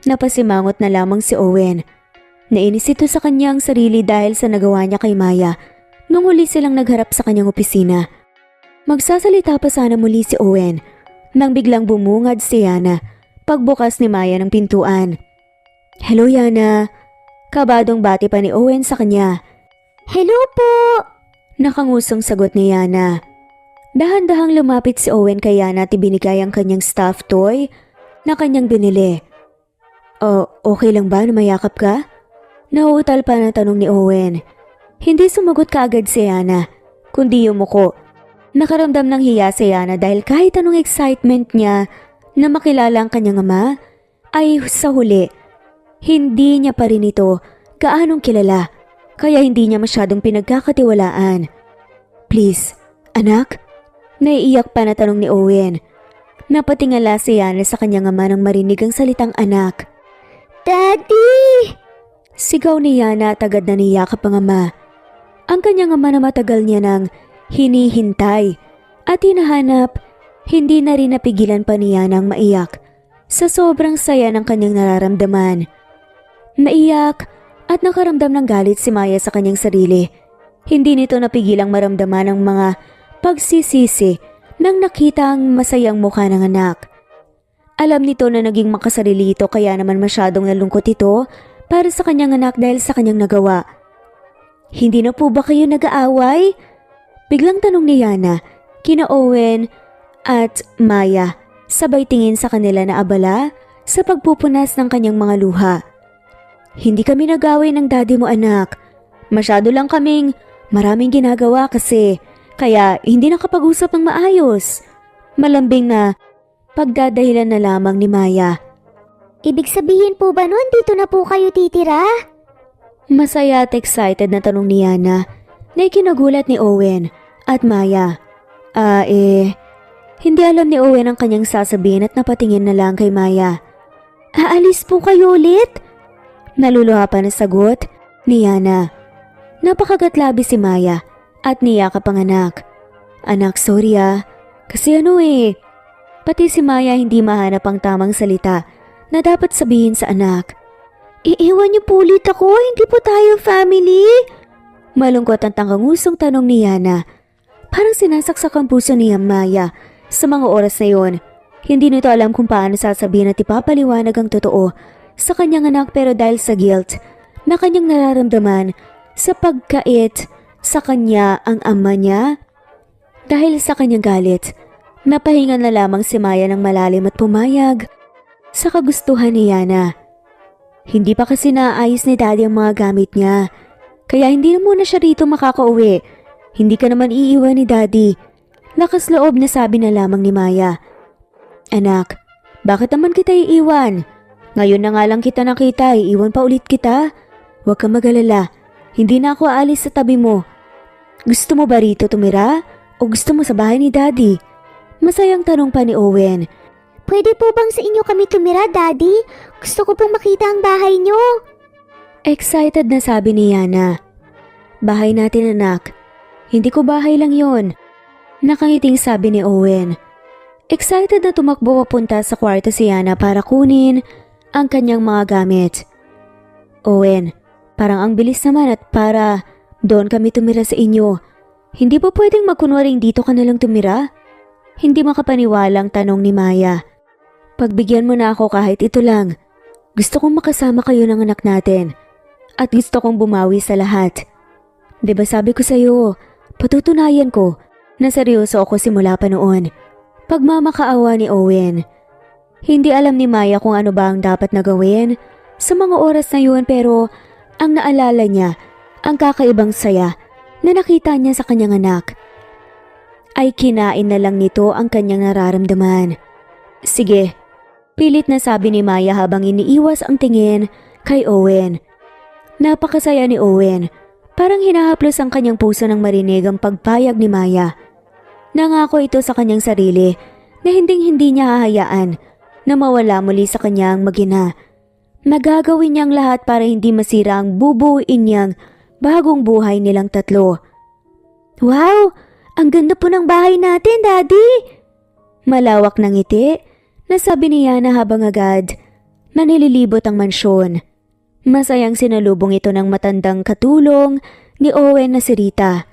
Napasimangot na lamang si Owen. Nainis ito sa kanyang sarili dahil sa nagawa niya kay Maya nung huli silang nagharap sa kanyang opisina. Magsasalita pa sana muli si Owen nang biglang bumungad si Yana pagbukas ni Maya ng pintuan. "Hello, Yana." Kabadong bati pa ni Owen sa kanya. Hello po! Nakangusong sagot ni Yana. Dahan-dahang lumapit si Owen kay Yana at ibinigay ang kanyang stuffed toy na kanyang binili. "Oh, okay lang ba na mayakap ka?" Nauutal pa na tanong ni Owen. Hindi sumagot kaagad si Yana, kundi yumuko. Nakaramdam ng hiya si Yana dahil kahit anong excitement niya na makilala ang kanyang ama, ay sa huli, hindi niya pa rin ito gaanong kilala, kaya hindi niya masyadong pinagkakatiwalaan. "Please, anak?" Naiiyak pa na tanong ni Owen. Napatingala si Yana sa kanyang ama nang marinig ang salitang anak. Daddy! Sigaw ni Yana at agad na niyakap ang ama. Ang kanyang ama na matagal niya nang hinihintay at hinahanap, hindi na rin napigilan pa ni Yana ang maiyak sa sobrang saya ng kanyang nararamdaman. Naiyak at nakaramdam ng galit si Maya sa kanyang sarili. Hindi nito napigilang maramdaman ang mga pagsisisi nang nakita ang masayang mukha ng anak. Alam nito na naging makasarili ito kaya naman masyadong nalungkot ito para sa kanyang anak dahil sa kanyang nagawa. "Hindi na po ba kayo nag-aaway?" Biglang tanong ni Yana, kina Owen at Maya, sabay tingin sa kanila na abala sa pagpupunas ng kanyang mga luha. "Hindi kami nag-aaway ng daddy mo, anak. Masyado lang kaming maraming ginagawa kasi, kaya hindi nakapag-usap ng maayos." Malambing na pagdadahilan na lamang ni Maya. Ibig sabihin po ba nun dito na po kayo titira? Masaya at excited na tanong ni Yana na ikinagulat ni Owen at Maya. Hindi alam ni Owen ang kanyang sasabihin at napatingin na lang kay Maya. "Aalis po kayo ulit?" Naluluha pa na sagot ni Yana. Napakagatlabi si Maya at niyakap ang anak. "Anak, sorry kasi Pati si Maya hindi mahanap ang tamang salita na dapat sabihin sa anak. "Iiwan niyo po ulit ako, hindi po tayo family?" Malungkot ang tangangusong tanong ni Yana. Parang sinasaksak ang puso ni Maya sa mga oras na yon. Hindi nito alam kung paano sasabihin at ipapaliwanag ang totoo sa kanyang anak, pero dahil sa guilt na kanyang nararamdaman sa pagkait sa kanya ang ama niya, dahil sa kanyang galit, napahinga na lamang si Maya ng malalim at pumayag sa kagustuhan ni Yana. Hindi pa kasi naayos ni daddy ang mga gamit niya, kaya hindi na muna siya rito makakauwi. "Hindi ka naman iiwan ni daddy." Lakas loob na sabi na lamang ni Maya. "Anak, bakit naman kita iiwan? Ngayon na nga lang kita nakita, iiwan pa ulit kita? Huwag kang mag-alala, hindi na ako aalis sa tabi mo. Gusto mo ba rito tumira o gusto mo sa bahay ni daddy?" Masayang tanong pa ni Owen. Pwede po bang sa inyo kami tumira, Daddy? Gusto ko pong makita ang bahay niyo. Excited na sabi ni Yana. "Bahay natin, anak. Hindi ko bahay lang yon." Nakangiting sabi ni Owen. Excited na tumakbo papunta sa kwarto si Yana para kunin ang kanyang mga gamit. "Owen, parang ang bilis naman at para doon kami tumira sa inyo. Hindi ba pwedeng magkunwaring dito ka nalang tumira?" Hindi makapaniwalang tanong ni Maya. "Pagbigyan mo na ako kahit ito lang. Gusto kong makasama kayo ng anak natin. At gusto kong bumawi sa lahat. Diba sabi ko sa'yo, patutunayan ko na seryoso ako simula pa noon." Pagmamakaawa ni Owen. Hindi alam ni Maya kung ano ba ang dapat na gawin sa mga oras na yun, pero ang naalala niya ang kakaibang saya na nakita niya sa kanyang anak, ay kinain na lang nito ang kanyang nararamdaman. Sige, pilit na sabi ni Maya habang iniiwas ang tingin kay Owen. Napakasaya ni Owen, parang hinahaplos ang kanyang puso nang marinig ang pagpayag ni Maya. Nangako ito sa kanyang sarili na hindi niya hahayaan na mawala muli sa kanyang mag-ina. Nagagawin niyang lahat para hindi masira ang bubuuin niyang bagong buhay nilang tatlo. Wow! Ang ganda po ng bahay natin, Daddy! Malawak ng ngiti na sabi ni Yana habang agad na nililibot ang mansyon. Masayang sinalubong ito ng matandang katulong ni Owen na si Rita.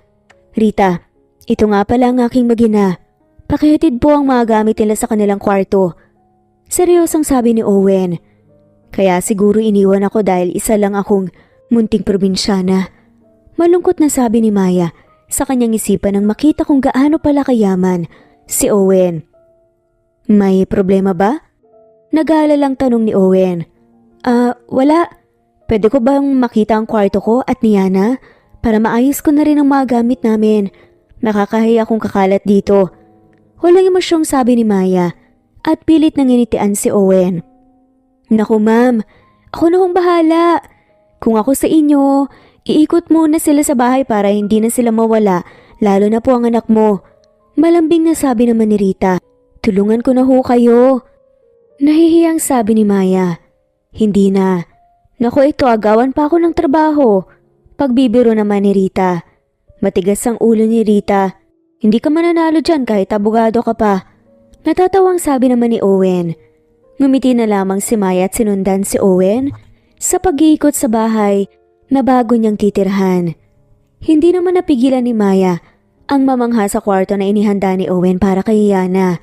Rita, ito nga pala ang aking mag-ina. Pakihatid po ang mga gamit nila sa kanilang kwarto. Seryosong sabi ni Owen. Kaya siguro iniwan ako dahil isa lang akong munting probinsyana. Malungkot na sabi ni Maya sa kanyang isipan nang makita kung gaano pala kayaman si Owen. May problema ba? Nag-aalalang tanong ni Owen. Wala. Pwede ko bang makita ang kwarto ko at ni Yana para maayos ko na rin ang mga gamit namin? Nakakahiya akong kakalat dito. Walang emosyong sabi ni Maya at pilit nang initian si Owen. Naku ma'am, ako na hong bahala. Kung ako sa inyo, iikot muna sila sa bahay para hindi na sila mawala, lalo na po ang anak mo. Malambing na sabi naman ni Rita. Tulungan ko na ho kayo. Nahihiyang sabi ni Maya. Hindi na. Naku ito, agawan pa ako ng trabaho. Pagbibiro naman ni Rita. Matigas ang ulo ni Rita. Hindi ka mananalo dyan kahit abogado ka pa. Natatawang sabi naman ni Owen. Ngumiti na lamang si Maya at sinundan si Owen sa pag-iikot sa bahay na bago niyang titirhan. Hindi naman napigilan ni Maya ang mamangha sa kwarto na inihanda ni Owen para kay Yana.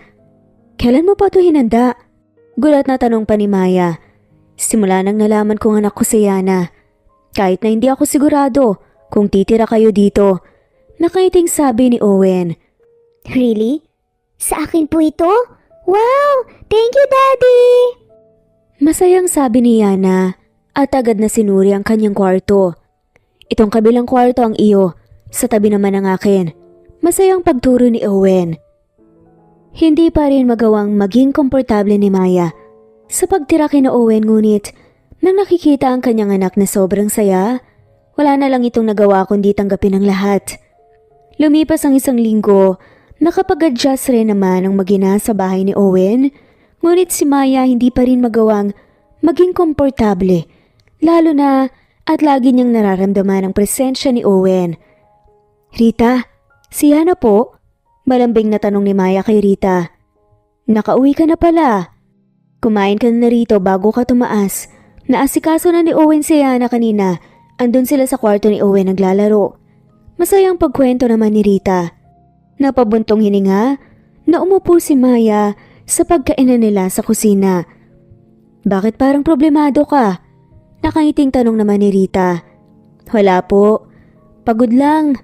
Kailan mo pa ito hinanda? Gulat na tanong pa ni Maya. Simula nang nalaman kong anak ko si Yana. Kahit na hindi ako sigurado kung titira kayo dito. Nakaiting sabi ni Owen. Really? Sa akin po ito? Wow! Thank you, Daddy! Masayang sabi ni Yana at agad na sinuri ang kanyang kwarto. Itong kabilang kwarto ang iyo, sa tabi naman ang akin. Masayang pagturo ni Owen. Hindi pa rin magawang maging komportable ni Maya sa pagtira kina Owen, ngunit nang nakikita ang kanyang anak na sobrang saya, wala na lang itong nagawa kundi tanggapin ang lahat. Lumipas ang isang linggo, nakapag-adjust rin naman ang mag-ina sa bahay ni Owen, ngunit si Maya hindi pa rin magawang maging komportable, lalo na at lagi niyang nararamdaman ang presensya ni Owen. Rita, si Yana po? Malambing na tanong ni Maya kay Rita. Nakauwi ka na pala. Kumain ka na rito bago ka tumaas. Naasikaso na ni Owen si Yana kanina. Andun sila sa kwarto ni Owen naglalaro. Masayang pagkwento naman ni Rita. Napabuntong hininga na umupo si Maya sa pagkainan nila sa kusina. Bakit parang problemado ka? Nakangiting tanong naman ni Rita. Wala po. Pagod lang.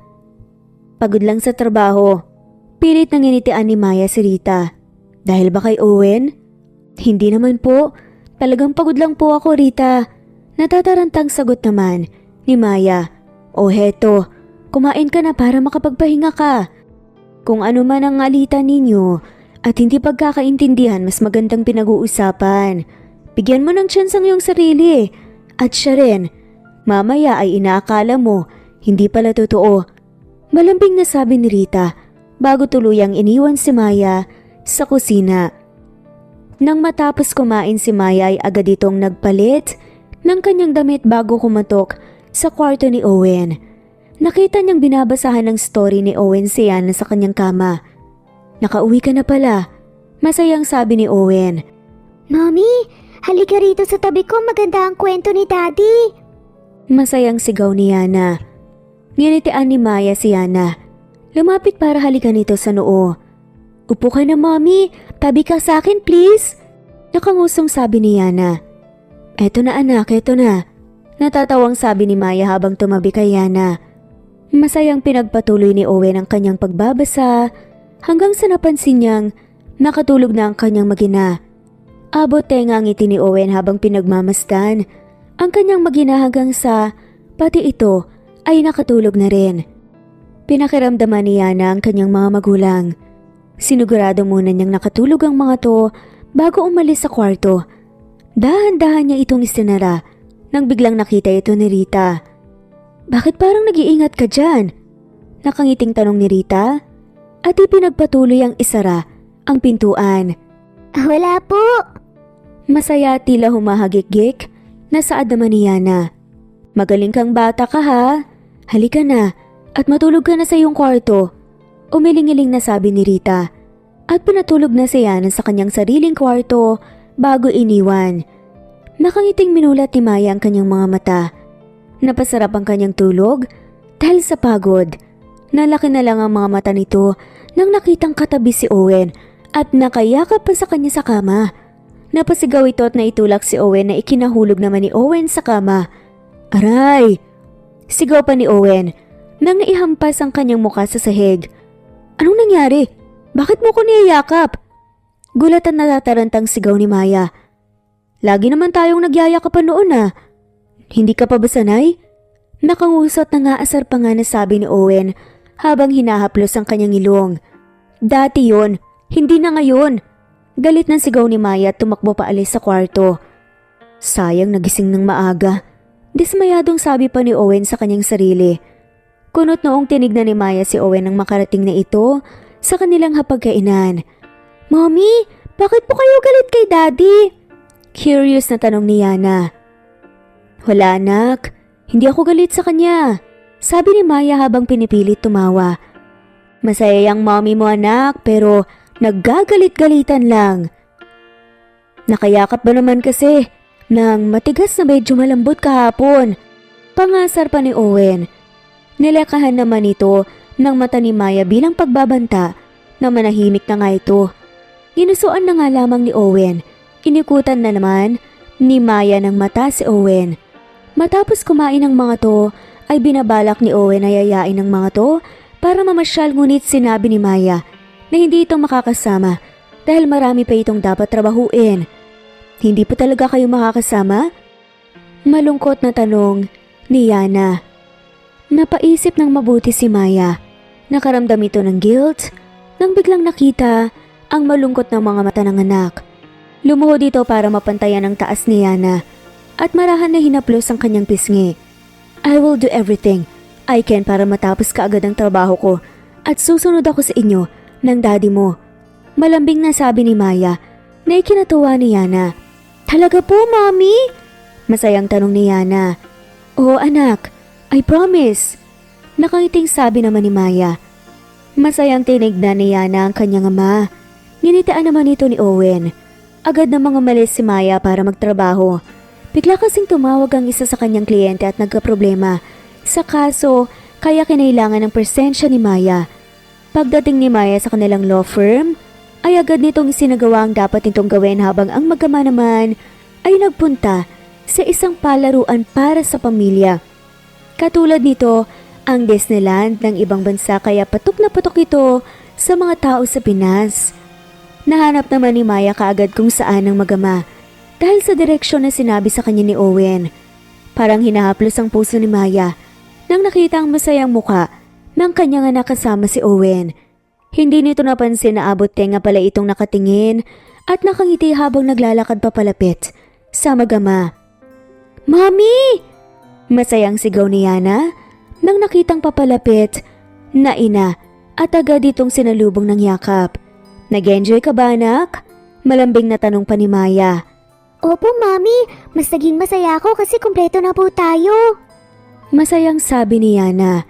Pagod lang sa trabaho. Pilit nang initian ni Maya si Rita. Dahil ba kay Owen? Hindi naman po. Talagang pagod lang po ako, Rita. Natatarantang sagot naman ni Maya. O heto, kumain ka na para makapagpahinga ka. Kung ano man ang alitan ninyo at hindi pagkakaintindihan, mas magandang pinag-uusapan. Bigyan mo ng chance ang iyong sarili. At siya rin, mamaya ay inaakala mo, hindi pala totoo. Malambing na sabi ni Rita bago tuluyang iniwan si Maya sa kusina. Nang matapos kumain si Maya ay agad itong nagpalit ng kanyang damit bago kumatok sa kwarto ni Owen. Nakita niyang binabasahan ng story ni Owen si Yana sa kanyang kama. Nakauwi ka na pala, masayang sabi ni Owen. Mommy, halika rito sa tabi ko, maganda ang kwento ni Daddy. Masayang sigaw ni Yana. Nginitian ni Maya si Yana. Lumapit para halikan ito sa noo. Upo ka na, Mommy. Tabi ka sa akin, please. Nakangusong sabi ni Yana. Eto na anak, eto na. Natatawang sabi ni Maya habang tumabi kay Yana. Masayang pinagpatuloy ni Owen ang kanyang pagbabasa hanggang sa napansin niyang nakatulog na ang kanyang mag-ina. Abot tenga ang ngiti ni Owen habang pinagmamasdan ang kanyang mag-ina hanggang sa pati ito ay nakatulog na rin. Pinakiramdaman ni Yana ang kanyang mga magulang. Sinigurado muna niyang nakatulog ang mga to bago umalis sa kwarto. Dahan-dahan niya itong isinara nang biglang nakita ito ni Rita. "Bakit parang nag-iingat ka dyan?" Nakangiting tanong ni Rita at ipinagpatuloy ang isara ang pintuan. Wala po. Masaya at tila humahagik-gik na saad naman ni Yana. "Magaling kang bata ka ha. Halika na at matulog ka na sa iyong kwarto." Umiling-iling na sabi ni Rita at pinatulog na si Yana sa kanyang sariling kwarto bago iniwan. Nakangiting minulat ni Maya ang kanyang mga mata. Napasarap ang kanyang tulog dahil sa pagod. Nalaki na lang ang mga mata nito nang nakitang katabi si Owen at nakayakap pa sa kanya sa kama. Napasigaw ito at naitulak si Owen na ikinahulog naman ni Owen sa kama. "Aray!" Sigaw pa ni Owen nang naihampas ang kanyang muka sa sahig. "Anong nangyari? Bakit mo ko niyayakap?" Gulat at natatarantang sigaw ni Maya. "Lagi naman tayong nagyayakapan noon ah. Hindi ka pa ba sanay?" Nakangusot na ngaasar pa nga na sabi ni Owen habang hinahaplos ang kanyang ilong. "Dati yon, hindi na ngayon." Galit ng sigaw ni Maya at tumakbo paalis sa kwarto. Sayang nagising ng maaga. Dismayadong sabi pa ni Owen sa kanyang sarili. Kunot noong tinignan ni Maya si Owen nang makarating na ito sa kanilang hapagkainan. "Mommy, bakit po kayo galit kay Daddy?" Curious na tanong ni Yana. "Wala anak, hindi ako galit sa kanya," sabi ni Maya habang pinipilit tumawa. "Masaya yung mommy mo anak pero naggagalit-galitan lang." "Nakayakap ba naman kasi ng matigas na medyo malambot kahapon?" Pangasar pa ni Owen. Nilakahan naman ito ng mata ni Maya bilang pagbabanta na manahimik na nga ito. Ginusuan na nga lamang ni Owen. Inikutan na naman ni Maya ng mata si Owen. Matapos kumain ng mga to ay binabalak ni Owen na yayain ng mga to para mamasyal, ngunit sinabi ni Maya na hindi ito makakasama dahil marami pa itong dapat trabahuin. "Hindi pa talaga kayo makakasama?" Malungkot na tanong ni Yana. Napaisip ng mabuti si Maya. Nakaramdam ito ng guilt nang biglang nakita ang malungkot na mga mata ng anak. Lumuhod ito para mapantayan ang taas ni Yana at marahan na hinaplos ang kanyang pisngi. "I will do everything I can para matapos kaagad ang trabaho ko at susunod ako sa inyo ng daddy mo." Malambing na sabi ni Maya na ikinatuwa ni Yana. "Talaga po, Mommy?" Masayang tanong ni Yana. "Oo anak, I promise." Nakangiting sabi naman ni Maya. Masayang tinignan ni Yana ang kanyang ama. Nginitian naman ito ni Owen. Agad namang umalis si Maya para magtrabaho. Bigla kasing tumawag ang isa sa kanyang kliyente at nagkaproblema sa kaso kaya kinailangan ng presensya ni Maya. Pagdating ni Maya sa kanilang law firm, ay agad nitong isinagawa ang dapat nitong gawin habang ang mag-ama naman ay nagpunta sa isang palaruan para sa pamilya. Katulad nito ang Disneyland ng ibang bansa kaya patok na patok ito sa mga tao sa Pinas. Nahanap naman ni Maya kaagad kung saan ang mag-ama dahil sa direksyon na sinabi sa kanya ni Owen. Parang hinahaplos ang puso ni Maya nang nakita ang masayang muka ng kanyang anak kasama si Owen. Hindi nito napansin na abot tenga pala itong nakatingin at nakangiti habang naglalakad papalapit sa mag-ama. "Mommy!" Masayang sigaw ni Yana nang nakitang papalapit na ina at agad itong sinalubong ng yakap. "Nag-enjoy ka ba anak?" Malambing na tanong pa ni Maya. Opo, Mommy. Mas naging masaya ako kasi kumpleto na po tayo. Masayang sabi ni Yana.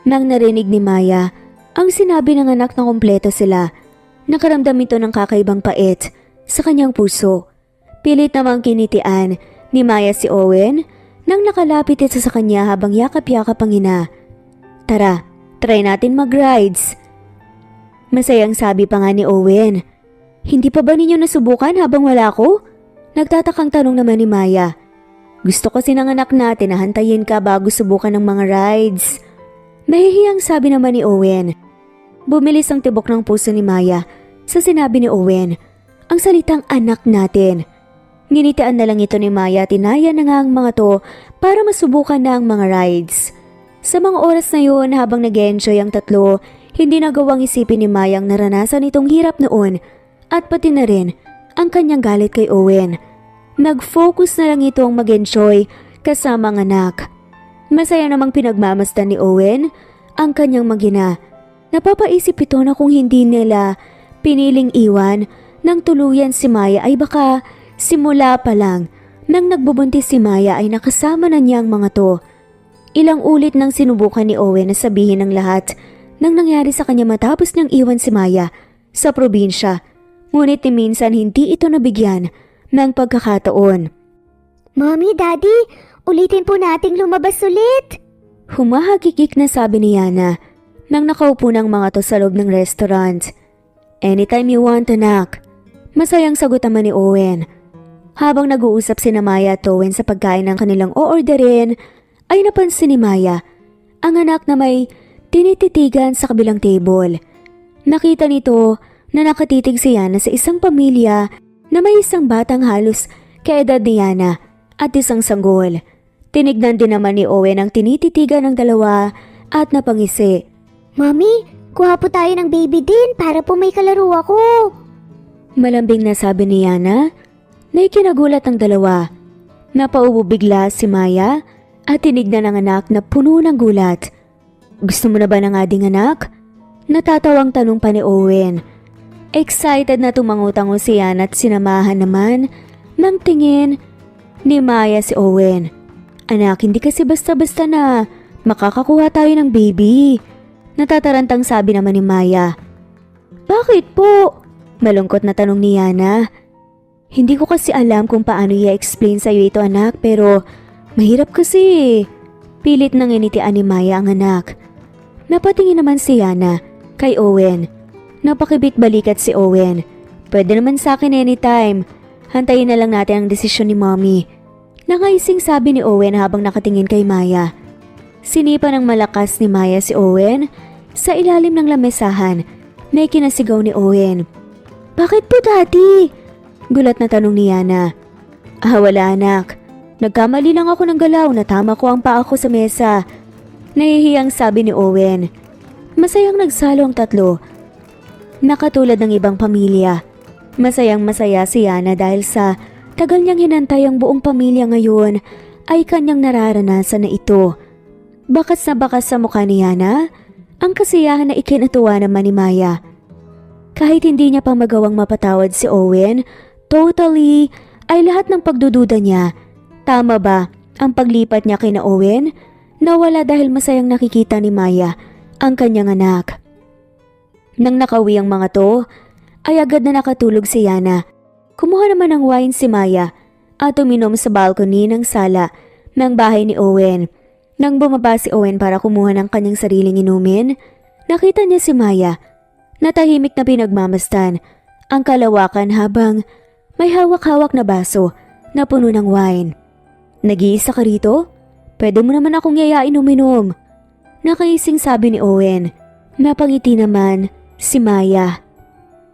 Nang narinig ni Maya ang sinabi ng anak na kumpleto sila, nakaramdam ito ng kakaibang pait sa kanyang puso. Pilit namang kinitian ni Maya si Owen nang nakalapit ito sa kanya habang yakap-yakap ang ina. "Tara, try natin mag-rides." Masayang sabi pa nga ni Owen. "Hindi pa ba ninyo nasubukan habang wala ko?" Nagtatakang tanong naman ni Maya. "Gusto kasi ng anak natin na hantayin ka bago subukan ng mga rides." Mahihiyang sabi naman ni Owen. Bumilis ang tibok ng puso ni Maya sa sinabi ni Owen, ang salitang anak natin. Nginitian na lang ito ni Maya at inaya na nga ang mga to para masubukan na ang mga rides. Sa mga oras na yun habang nag-enjoy ang tatlo, hindi nagawang isipin ni Maya ang naranasan itong hirap noon at pati na rin ang kanyang galit kay Owen. Nag-focus na lang itong mag-enjoy kasama ang anak. Masaya namang pinagmamasdan ni Owen ang kanyang mag-ina. Napapaisip ito na kung hindi nila piniling iwan ng tuluyan si Maya ay baka simula pa lang nang nagbubuntis si Maya ay nakasama na niya ang mga to. Ilang ulit nang sinubukan ni Owen na sabihin ang lahat ng nangyari sa kanya matapos niyang iwan si Maya sa probinsya. Ngunit ni minsan hindi ito nabigyan ng pagkakataon. Mommy, Daddy, ulitin po nating lumabas ulit. Humahagikik na sabi ni Yana nang nakaupo ng mga to sa loob ng restaurant. Anytime you want, anak. Masayang sagot naman ni Owen. Habang nag-uusap si Maya at Owen sa pagkain ng kanilang o-orderin, ay napansin ni Maya ang anak na may tinititigan sa kabilang table. Nakita nito na nakatitig si Yana sa isang pamilya na may isang batang halos kaedad ni Yana at isang sanggol. Tinignan din naman ni Owen ang tinititigan ng dalawa at napangisi. Mommy, kuha po tayo ng baby din para po may kalaro ako. Malambing na sabi ni Yana na ikinagulat ang dalawa. Napaubo bigla si Maya at tinignan ang anak na puno ng gulat. Gusto mo na ba ng ading anak? Natatawang tanong pa ni Owen. Excited na tumangutango si Yana at sinamahan naman ng tingin ni Maya si Owen. Anak, hindi kasi basta-basta na makakakuha tayo ng baby. Natatarantang sabi naman ni Maya. Bakit po? Malungkot na tanong ni Yana. Hindi ko kasi alam kung paano i-explain sa'yo ito anak pero mahirap kasi. Pilit nang initian ni Maya ang anak. Napatingin naman si Yana kay Owen. Napakibit balikat si Owen. Pwede naman sa akin anytime. Hantayin na lang natin ang desisyon ni Mommy. Nangaising sabi ni Owen habang nakatingin kay Maya. Sinipa ng malakas ni Maya si Owen sa ilalim ng lamesahan na ikinasigaw ni Owen. Bakit po, Daddy? Gulat na tanong ni Yana. Wala anak. Nagkamali lang ako ng galaw na tama ko ang paa ko sa mesa. Nahihiyang sabi ni Owen. Masayang nagsalo ang tatlo. Nakatulad ng ibang pamilya. Masayang masaya si Yana dahil sa tagal niyang hinantay ang buong pamilya ngayon ay kanyang nararanasan na ito. Bakas na bakas sa mukha ni Yana ang kasiyahan na ikinatuwa naman ni Maya. Kahit hindi niya pa magawang mapatawad si Owen, totally ay lahat ng pagdududa niya. Tama ba ang paglipat niya kina Owen? Nawala dahil masayang nakikita ni Maya ang kanyang anak. Nang nakauwi ang mga to, ay agad na nakatulog si Yana. Kumuha naman ng wine si Maya at uminom sa balcony ng sala ng bahay ni Owen. Nang bumaba si Owen para kumuha ng kanyang sariling inumin, nakita niya si Maya na tahimik na pinagmamasdan ang kalawakan habang may hawak-hawak na baso na puno ng wine. Nag-iisa ka rito? Pwede mo naman akong yayain uminom. Nakaising sabi ni Owen. Napangiti naman si Maya.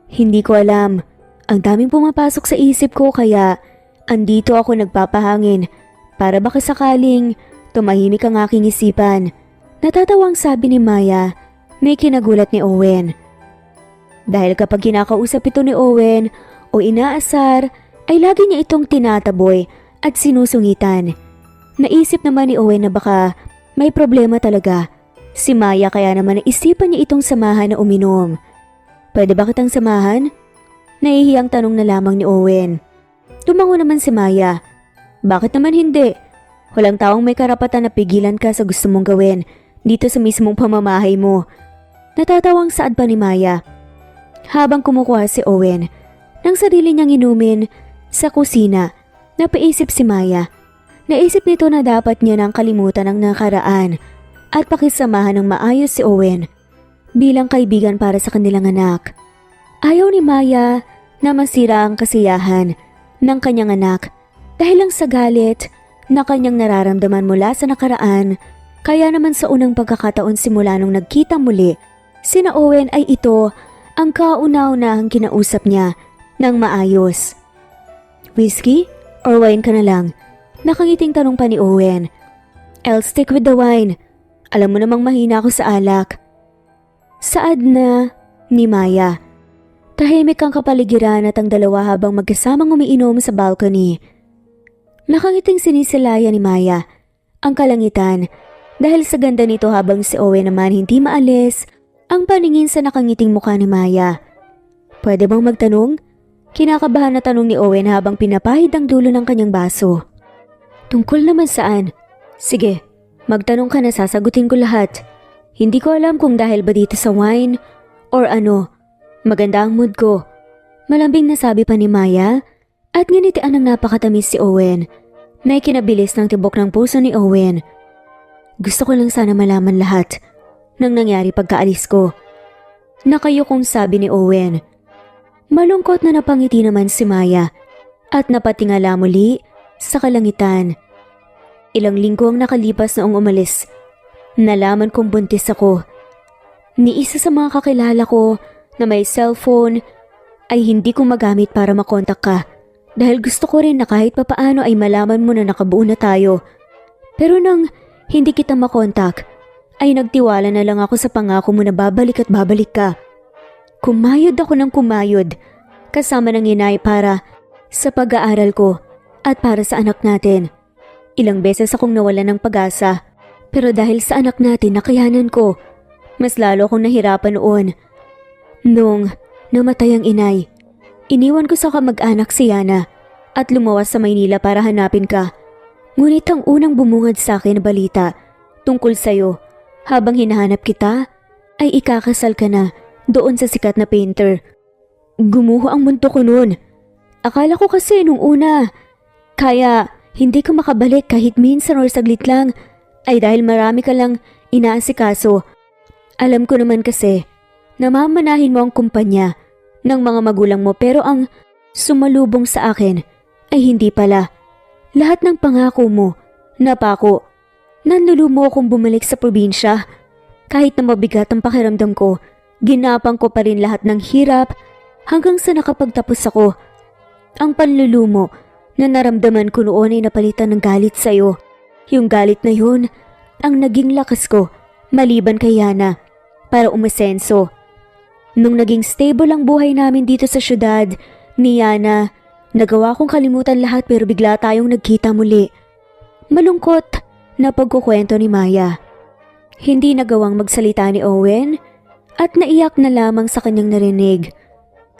Hindi ko alam. Ang daming pumapasok sa isip ko kaya andito ako nagpapahangin para baka sakaling tumahimik ang aking isipan. Natatawang sabi ni Maya, may kinagulat ni Owen. Dahil kapag kinakausap ito ni Owen o inaasar, ay lagi niya itong tinataboy at sinusungitan. Naisip naman ni Owen na baka may problema talaga si Maya kaya naman naisipan niya itong samahan na uminom. Pwede ba kitang samahan? Nahihiyang tanong na lamang ni Owen. Tumango naman si Maya. Bakit naman hindi? Walang taong may karapatan na pigilan ka sa gusto mong gawin dito sa mismong pamamahay mo. Natatawang saad pa ni Maya. Habang kumukuha si Owen ng sarili niyang inumin sa kusina, napaisip si Maya. Naisip nito na dapat niya nang kalimutan ang nakaraan at pakisamahan ng maayos si Owen bilang kaibigan para sa kanilang anak. Ayaw ni Maya na masira ang kasiyahan ng kanyang anak dahil lang sa galit na kanyang nararamdaman mula sa nakaraan. Kaya naman sa unang pagkakataon simula nung nagkita muli, sina Owen ay ito ang kauna-unahang kinausap niya ng maayos. Whiskey or wine ka na lang? Nakangiting tanong pa ni Owen. I'll stick with the wine. Alam mo namang mahina ako sa alak. Saad na ni Maya. Tahimik ang kapaligiran at ang dalawa habang magkasamang umiinom sa balcony. Nakangiting sinisilaya ni Maya ang kalangitan dahil sa ganda nito habang si Owen naman hindi maalis ang paningin sa nakangiting mukha ni Maya. Pwede bang magtanong? Kinakabahan na tanong ni Owen habang pinapahid ang dulo ng kanyang baso. Tungkol naman saan? Sige, magtanong ka na, sasagutin ko lahat. Hindi ko alam kung dahil ba dito sa wine or ano. Maganda ang mood ko. Malambing na sabi pa ni Maya at nginitian ng napakatamis si Owen na ikinabilis ng tibok ng puso ni Owen. Gusto ko lang sana malaman lahat ng nangyari pagkaalis ko. Nakayukong sabi ni Owen. Malungkot na napangiti naman si Maya at napatingala muli sa kalangitan. Ilang linggo ang nakalipas noong umalis. Nalaman kong buntis ako. Ni isa sa mga kakilala ko na may cellphone ay hindi ko magamit para makontak ka dahil gusto ko rin na kahit papaano ay malaman mo na nakabuo na tayo. Pero nang hindi kita makontak ay nagtiwala na lang ako sa pangako mo na babalik at babalik ka. Kumayod ako ng kumayod kasama ng inay para sa pag-aaral ko at para sa anak natin. Ilang beses akong nawalan ng pag-asa pero dahil sa anak natin nakayanan ko. Mas lalo akong nahirapan noon. Nung namatay ang inay, iniwan ko sa kamag-anak si Yana at lumawas sa Maynila para hanapin ka. Ngunit ang unang bumungad sa akin na balita tungkol sa'yo habang hinahanap kita ay ikakasal ka na doon sa sikat na painter. Gumuho ang mundo ko noon. Akala ko kasi nung una, kaya hindi ka makabalik kahit minsan or saglit lang ay dahil marami ka lang inaasikaso. Alam ko naman kasi na mamanahin mo ang kumpanya ng mga magulang mo pero ang sumalubong sa akin ay hindi pala. Lahat ng pangako mo, napako. Nanlulumo akong bumalik sa probinsya. Kahit na mabigat ang pakiramdam ko, ginapang ko pa rin lahat ng hirap hanggang sa nakapagtapos ako. Ang panlulumo na naramdaman ko noon ay napalitan ng galit sa'yo. Yung galit na yun ang naging lakas ko maliban kay Yana para umasenso. Nung naging stable ang buhay namin dito sa syudad ni Yana, nagawa kong kalimutan lahat pero bigla tayong nagkita muli. Malungkot na pagkukwento ni Maya. Hindi nagawang magsalita ni Owen at naiyak na lamang sa kanyang narinig.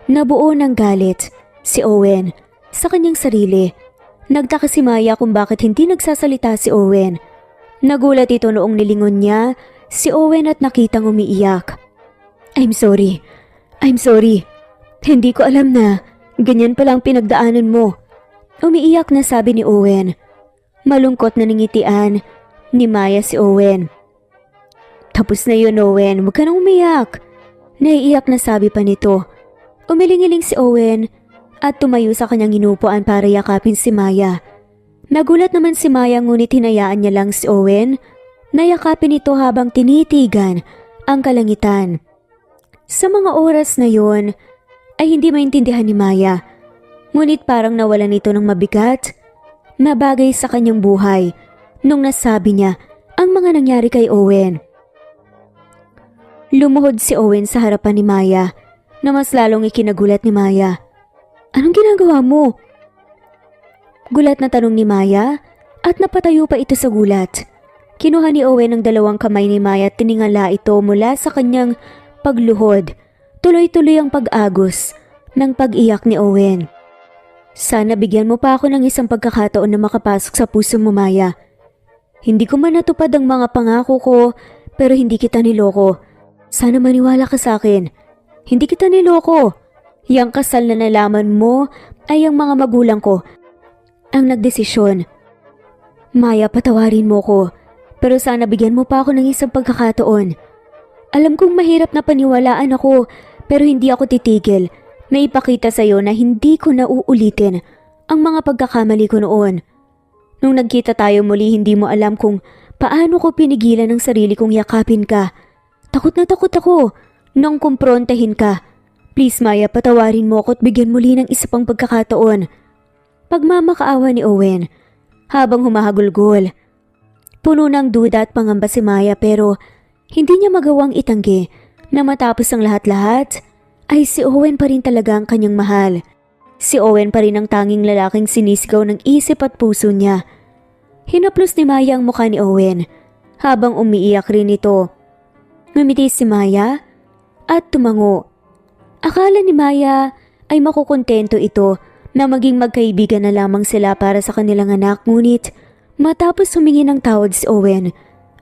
Nabuo ng galit si Owen sa kanyang sarili. Nagtaka si Maya kung bakit hindi nagsasalita si Owen. Nagulat ito noong nilingon niya si Owen at nakitang umiiyak. I'm sorry. Hindi ko alam na ganyan palang pinagdaanan mo. Umiiyak na sabi ni Owen. Malungkot na nangitian ni Maya si Owen. Tapos na yun, Owen. Huwag ka nang umiyak. Naiiyak na sabi pa nito. Umiling-iling si Owen at tumayo sa kanyang inupuan para yakapin si Maya. Nagulat naman si Maya ngunit hinayaan niya lang si Owen na yakapin ito habang tinitigan ang kalangitan. Sa mga oras na yun ay hindi maintindihan ni Maya. Ngunit parang nawalan ito ng mabigat na bagay sa kanyang buhay nung nasabi niya ang mga nangyari kay Owen. Lumuhod si Owen sa harapan ni Maya na mas lalong ikinagulat ni Maya. Anong ginagawa mo? Gulat na tanong ni Maya at napatayo pa ito sa gulat. Kinuha ni Owen ang dalawang kamay ni Maya at tiningala ito mula sa kanyang pagluhod. Tuloy-tuloy ang pag-agos ng pag-iyak ni Owen. Sana bigyan mo pa ako ng isang pagkakataon na makapasok sa puso mo, Maya. Hindi ko man natupad ang mga pangako ko pero hindi kita niloko. Sana maniwala ka sa akin. Hindi kita niloko. Yang kasal na nalaman mo ay ang mga magulang ko ang nagdesisyon. Maya, patawarin mo ko. Pero sana bigyan mo pa ako ng isang pagkakataon. Alam kong mahirap na paniwalaan ako pero hindi ako titigil na ipakita sa'yo na hindi ko na uulitin ang mga pagkakamali ko noon. Nung nagkita tayo muli, hindi mo alam kung paano ko pinigilan ang sarili kong yakapin ka. Takot na takot ako nang kumprontahin ka. Please Maya, patawarin mo ako at bigyan muli ng isa pang pagkakataon. Pagmamakaawa ni Owen habang humahagulgol. Puno ng duda at pangamba si Maya pero hindi niya magawang itanggi na matapos ang lahat-lahat ay si Owen pa rin talaga ang kanyang mahal. Si Owen pa rin ang tanging lalaking sinisigaw ng isip at puso niya. Hinaplos ni Maya ang mukha ni Owen habang umiiyak rin ito. Ngumiti si Maya at tumango. Akala ni Maya ay makukontento ito na maging magkaibigan na lamang sila para sa kanilang anak, ngunit matapos humingi ng tawad si Owen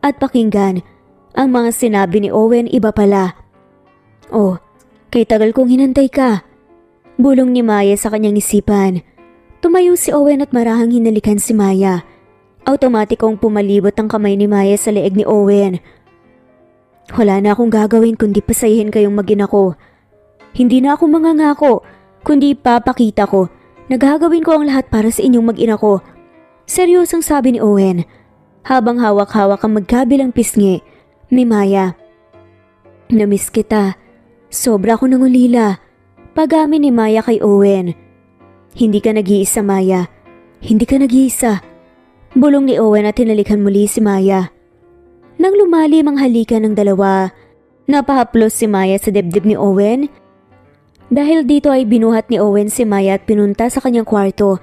at pakinggan ang mga sinabi ni Owen, iba pala. Oh, kay tagal kong hinantay ka. Bulong ni Maya sa kanyang isipan. Tumayo si Owen at marahang hinalikan si Maya. Automatikong pumalibot ang kamay ni Maya sa leeg ni Owen. Wala na akong gagawin kundi pasayahin kayong mag-ina ko. Hindi na ako mangangako, kundi papakita ko na gagawin ko ang lahat para sa inyong mag-ina ko. Seryosong sabi ni Owen habang hawak-hawak ang magkabilang pisngi ni Maya. Namiss kita. Sobra ako nangulila. Pag-amin ni Maya kay Owen. Hindi ka nag-iisa, Maya. Hindi ka nag-iisa. Bulong ni Owen at hinalikan muli si Maya. Nang lumalim ang halikan ng dalawa, napahaplos si Maya sa dibdib ni Owen. Dahil dito ay binuhat ni Owen si Maya at pinunta sa kanyang kwarto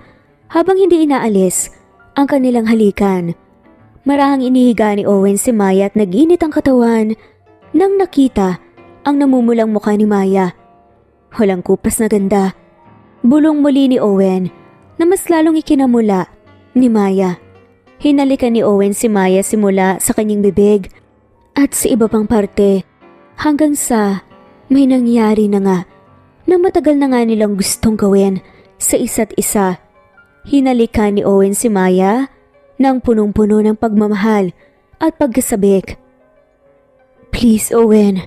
habang hindi inaalis ang kanilang halikan. Marahang inihiga ni Owen si Maya at nag-init ang katawan nang nakita ang namumulang mukha ni Maya. Walang kupas na ganda. Bulong muli ni Owen na mas lalong ikinamula ni Maya. Hinalikan ni Owen si Maya simula sa kanyang bibig at sa iba pang parte hanggang sa may nangyari na nga na matagal na nga nilang gustong gawin sa isa't isa. Hinalikan ni Owen si Maya ng punong-puno ng pagmamahal at pagkasabik. Please, Owen.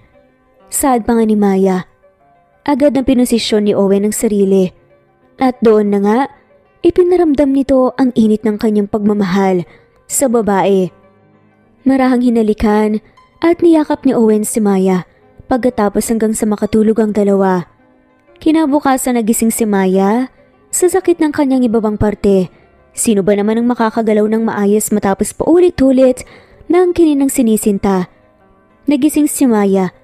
Saad pa nga ni Maya. Agad na pinosisyon ni Owen ang sarili. At doon na nga, ipinaramdam nito ang init ng kanyang pagmamahal sa babae. Marahang hinalikan at niyakap ni Owen si Maya pagkatapos hanggang sa makatulog ang dalawa. Kinabukasan nagising si Maya sa sakit ng kanyang ibabang parte. Sino ba naman ang makakagalaw ng maayos matapos paulit-ulit ng kininang sinisinta? Nagising si Maya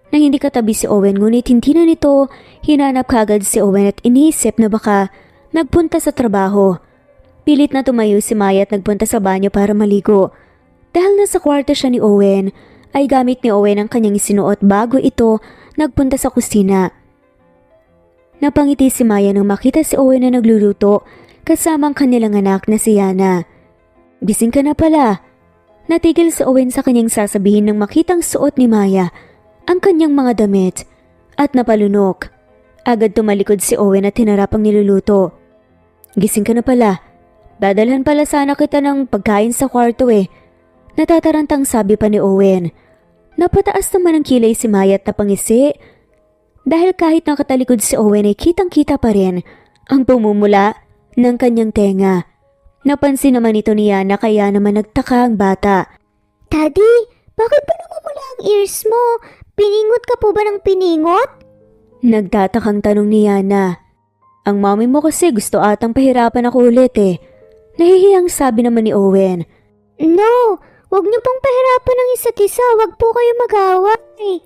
na hindi katabi si Owen, ngunit hindi na nito hinanap kagad si Owen at iniisip na baka nagpunta sa trabaho. Pilit na tumayo si Maya at nagpunta sa banyo para maligo. Dahil nasa kwarto siya ni Owen, ay gamit ni Owen ang kanyang isinuot bago ito nagpunta sa kusina. Napangiti si Maya nang makita si Owen na nagluluto kasama ang kanilang anak na si Yana. Gising ka na pala. Natigil si Owen sa kanyang sasabihin nang makitang suot ni Maya ang kanyang mga damit at napalunok. Agad tumalikod si Owen at hinarap ang niluluto. Gising ka na pala. Dadalhan pala sana kita ng pagkain sa kwarto eh. Natatarantang sabi pa ni Owen. Napataas naman ang kilay si Maya at napangisi. Dahil kahit nakatalikod si Owen ay kitang-kita pa rin ang pumumula ng kanyang tenga. Napansin naman ito ni Yana kaya naman nagtaka ang bata. Daddy, bakit ba namumula ang ears mo? Piningot ka po ba ng piningot? Nagtatakang tanong ni Yana. Ang mami mo kasi gusto atang pahirapan ako ulit eh. Nahihiyang sabi naman ni Owen. No, wag niyo pong pahirapan ng isa't isa. Wag po kayo mag-away.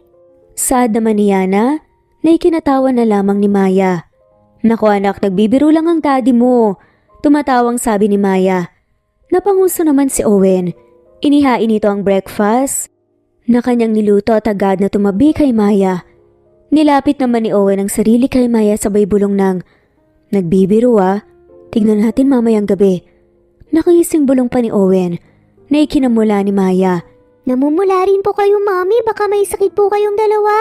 Saad naman ni Yana na ikinatawa na lamang ni Maya. Naku anak, nagbibiro lang ang daddy mo. Tumatawang sabi ni Maya. Napanguso naman si Owen. Inihain nito ang breakfast na kanyang niluto at agad na tumabi kay Maya. Nilapit naman ni Owen ang sarili kay Maya sabay bulong ng, nagbibiro ah, tignan natin mamayang gabi. Nakangising bulong pa ni Owen na ikinamula ni Maya. Namumula rin po kayo, Mami. Baka may sakit po kayong dalawa.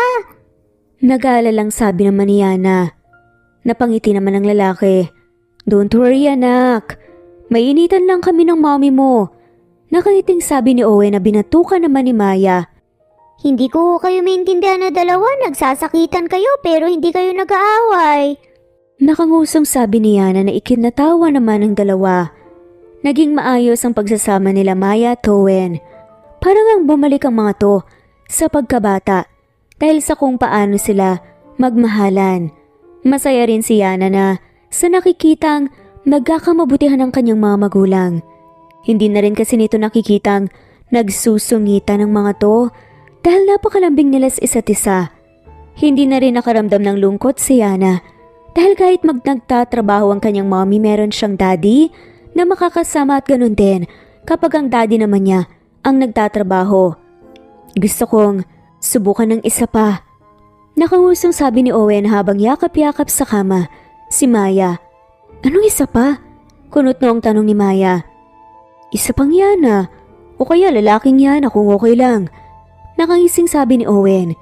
Nag-aalalang sabi naman ni Yana. Napangiti naman ang lalaki. Don't worry anak. Mainitan lang kami ng mami mo. Nakangiting sabi ni Owen na binatukan naman ni Maya. Hindi ko kayo maintindihan na dalawa. Nagsasakitan kayo pero hindi kayo nag-aaway. Nakangusong sabi ni Yana na ikinatawa naman ng dalawa. Naging maayos ang pagsasama nila Maya at Owen. Parang ang bumalik ang mga to sa pagkabata dahil sa kung paano sila magmahalan. Masaya rin si Yana na sa nakikitang nagkakamabutihan ng kanyang mga magulang. Hindi na rin kasi nito nakikitang nagsusungita ng mga to dahil napakalambing nila sa isa't isa. Hindi na rin nakaramdam ng lungkot si Yana dahil kahit nagtatrabaho ang kanyang mommy, meron siyang daddy na makakasama at ganun din kapag ang daddy naman niya ang nagtatrabaho. Gusto kong subukan ng isa pa. Nakangusong sabi ni Owen habang yakap-yakap sa kama si Maya. Anong isa pa? Kunot noong tanong ni Maya. Isa pang Yana. O kaya lalaking Yana kung okay lang. Nakangising sabi ni Owen.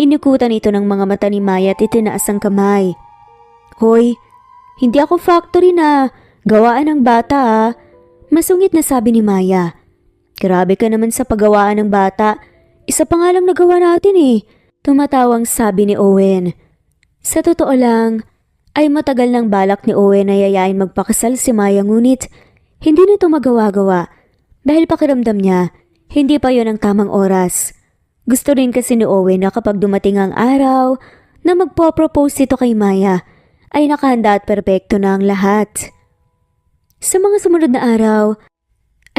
Inikutan ito ng mga mata ni Maya at itinaas ang kamay. Hoy, hindi ako factory na. Gawaan ng bata ah. Masungit na sabi ni Maya. Grabe ka naman sa paggawaan ng bata. Isa pa nga lang nagawa natin eh. Tumatawang sabi ni Owen. Sa totoo lang, ay matagal ng balak ni Owen na yayain magpakasal si Maya ngunit hindi nito magawa-gawa dahil pakiramdam niya hindi pa yon ang tamang oras. Gusto rin kasi ni Owen na kapag dumating ang araw na magpo-propose ito kay Maya ay nakahanda at perpekto na ang lahat. Sa mga sumunod na araw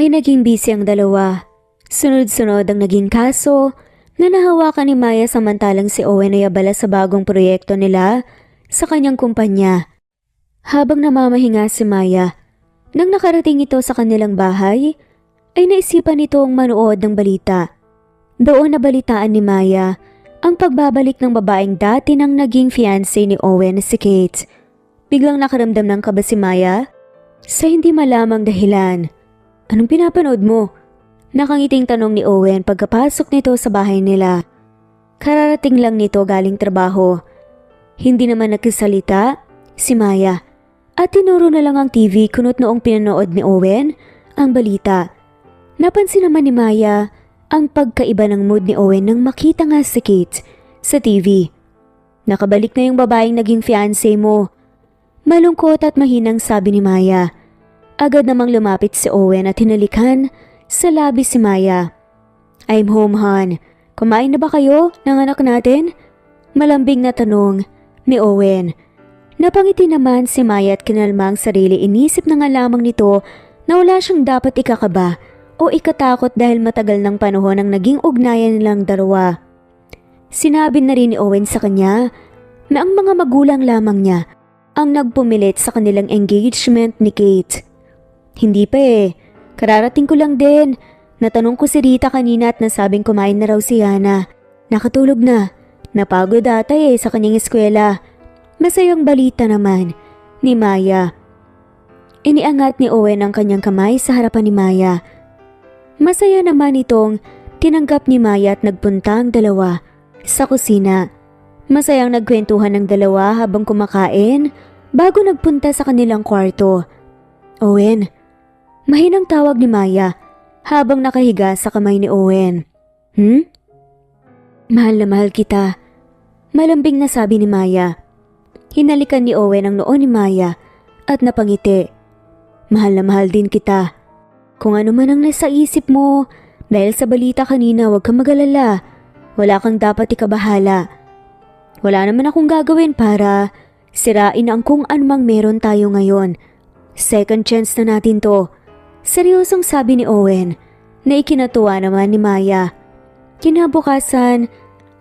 ay naging busy ang dalawa. Sunod-sunod ang naging kaso na nahawakan ni Maya samantalang si Owen ay abala sa bagong proyekto nila sa kanyang kumpanya. Habang namamahinga si Maya, nang nakarating ito sa kanilang bahay, ay naisipan nitong manood ng balita. Doon nabalitaan ni Maya ang pagbabalik ng babaeng dati nang naging fiancé ni Owen na si Kate. Biglang nakaramdam ng kaba si Maya sa hindi malamang dahilan. Anong pinapanood mo? Nakangiting tanong ni Owen pagkapasok nito sa bahay nila. Kararating lang nito galing trabaho. Hindi naman nagsasalita si Maya at tinuro na lang ang TV kunot noong pinanood ni Owen ang balita. Napansin naman ni Maya ang pagkaiba ng mood ni Owen nang makita nga si Kate sa TV. Nakabalik na yung babaeng naging fiancé mo. Malungkot at mahinang sabi ni Maya. Agad namang lumapit si Owen at hinalikan sa labi si Maya. I'm home, hon. Kumain na ba kayo ng anak natin? Malambing na tanong ni Owen. Napangiti naman si Maya at kinalma ang sarili. Inisip na nga lamang nito na wala siyang dapat ikakaba o ikatakot dahil matagal ng panahon ang naging ugnayan nilang dalawa. Sinabi na rin ni Owen sa kanya na ang mga magulang lamang niya ang nagpumilit sa kanilang engagement ni Kate. Hindi pa eh. Kararating ko lang din. Natanong ko si Rita kanina at nasabing kumain na raw si Yana. Nakatulog na. Napagod ata eh sa kanyang eskwela. Masayang balita naman ni Maya. Iniangat ni Owen ang kanyang kamay sa harapan ni Maya. Masaya naman itong tinanggap ni Maya at nagpunta ang dalawa sa kusina. Masayang nagkwentuhan ng dalawa habang kumakain bago nagpunta sa kanilang kwarto. Owen, mahinang tawag ni Maya habang nakahiga sa kamay ni Owen. Mahal na mahal kita. Malambing na sabi ni Maya. Hinalikan ni Owen ang noo ni Maya at napangiti. Mahal na mahal din kita. Kung ano man ang nasa isip mo, dahil sa balita kanina huwag kang mag-alala. Wala kang dapat ikabahala. Wala naman akong gagawin para sirain ang kung anumang meron tayo ngayon. Second chance na natin to. Seryosong sabi ni Owen na ikinatuwa naman ni Maya. Kinabukasan,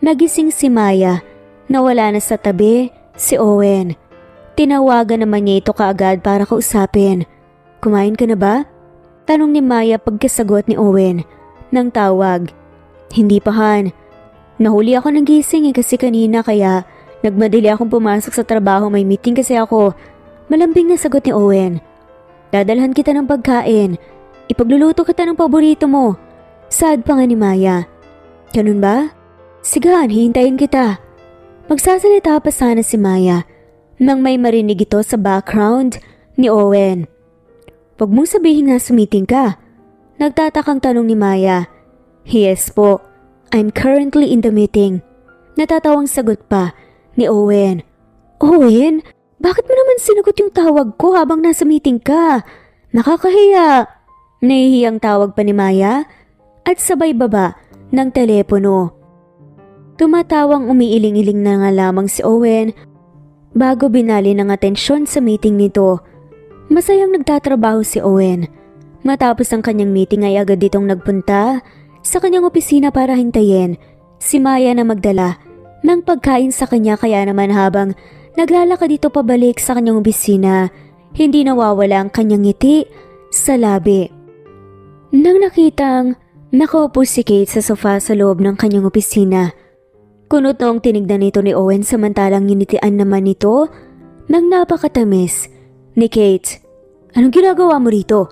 nagising si Maya na wala na sa tabi si Owen. Tinawagan naman niya ito kaagad para kausapin. Kumain ka na ba? Tanong ni Maya pagkasagot ni Owen ng tawag. Hindi pa han. Nahuli ako ng gising kasi kanina kaya nagmadali akong pumasok sa trabaho, may meeting kasi ako. Malambing na sagot ni Owen. Dadalhan kita ng pagkain. Ipagluluto kita ng paborito mo. Sad pa nga ni Maya. Ganun ba? Sigahan, hihintayin kita. Magsasalita pa sana si Maya nang may marinig ito sa background ni Owen. Huwag mong sabihin nga sumiting ka. Nagtatakang tanong ni Maya. Yes po. I'm currently in the meeting. Natatawang sagot pa ni Owen. Owen, bakit mo naman sinagot yung tawag ko habang nasa meeting ka? Nakakahiya. Nahihiyang tawag pa ni Maya at sabay baba ng telepono. Tumatawang umiiling-iling na nga lamang si Owen bago binali ng atensyon sa meeting nito. Masayang nagtatrabaho si Owen. Matapos ang kanyang meeting ay agad ditong nagpunta sa kanyang opisina para hintayin si Maya na magdala ng pagkain sa kanya, kaya naman habang naglalakad dito pabalik sa kanyang opisina, hindi nawawala ang kanyang ngiti sa labi. Nang nakitang nakaupo si Kate sa sofa sa loob ng kanyang opisina, kunot noong tinignan nito ni Owen samantalang nginitian naman nito ng napakatamis ni Kate. Anong ginagawa mo rito?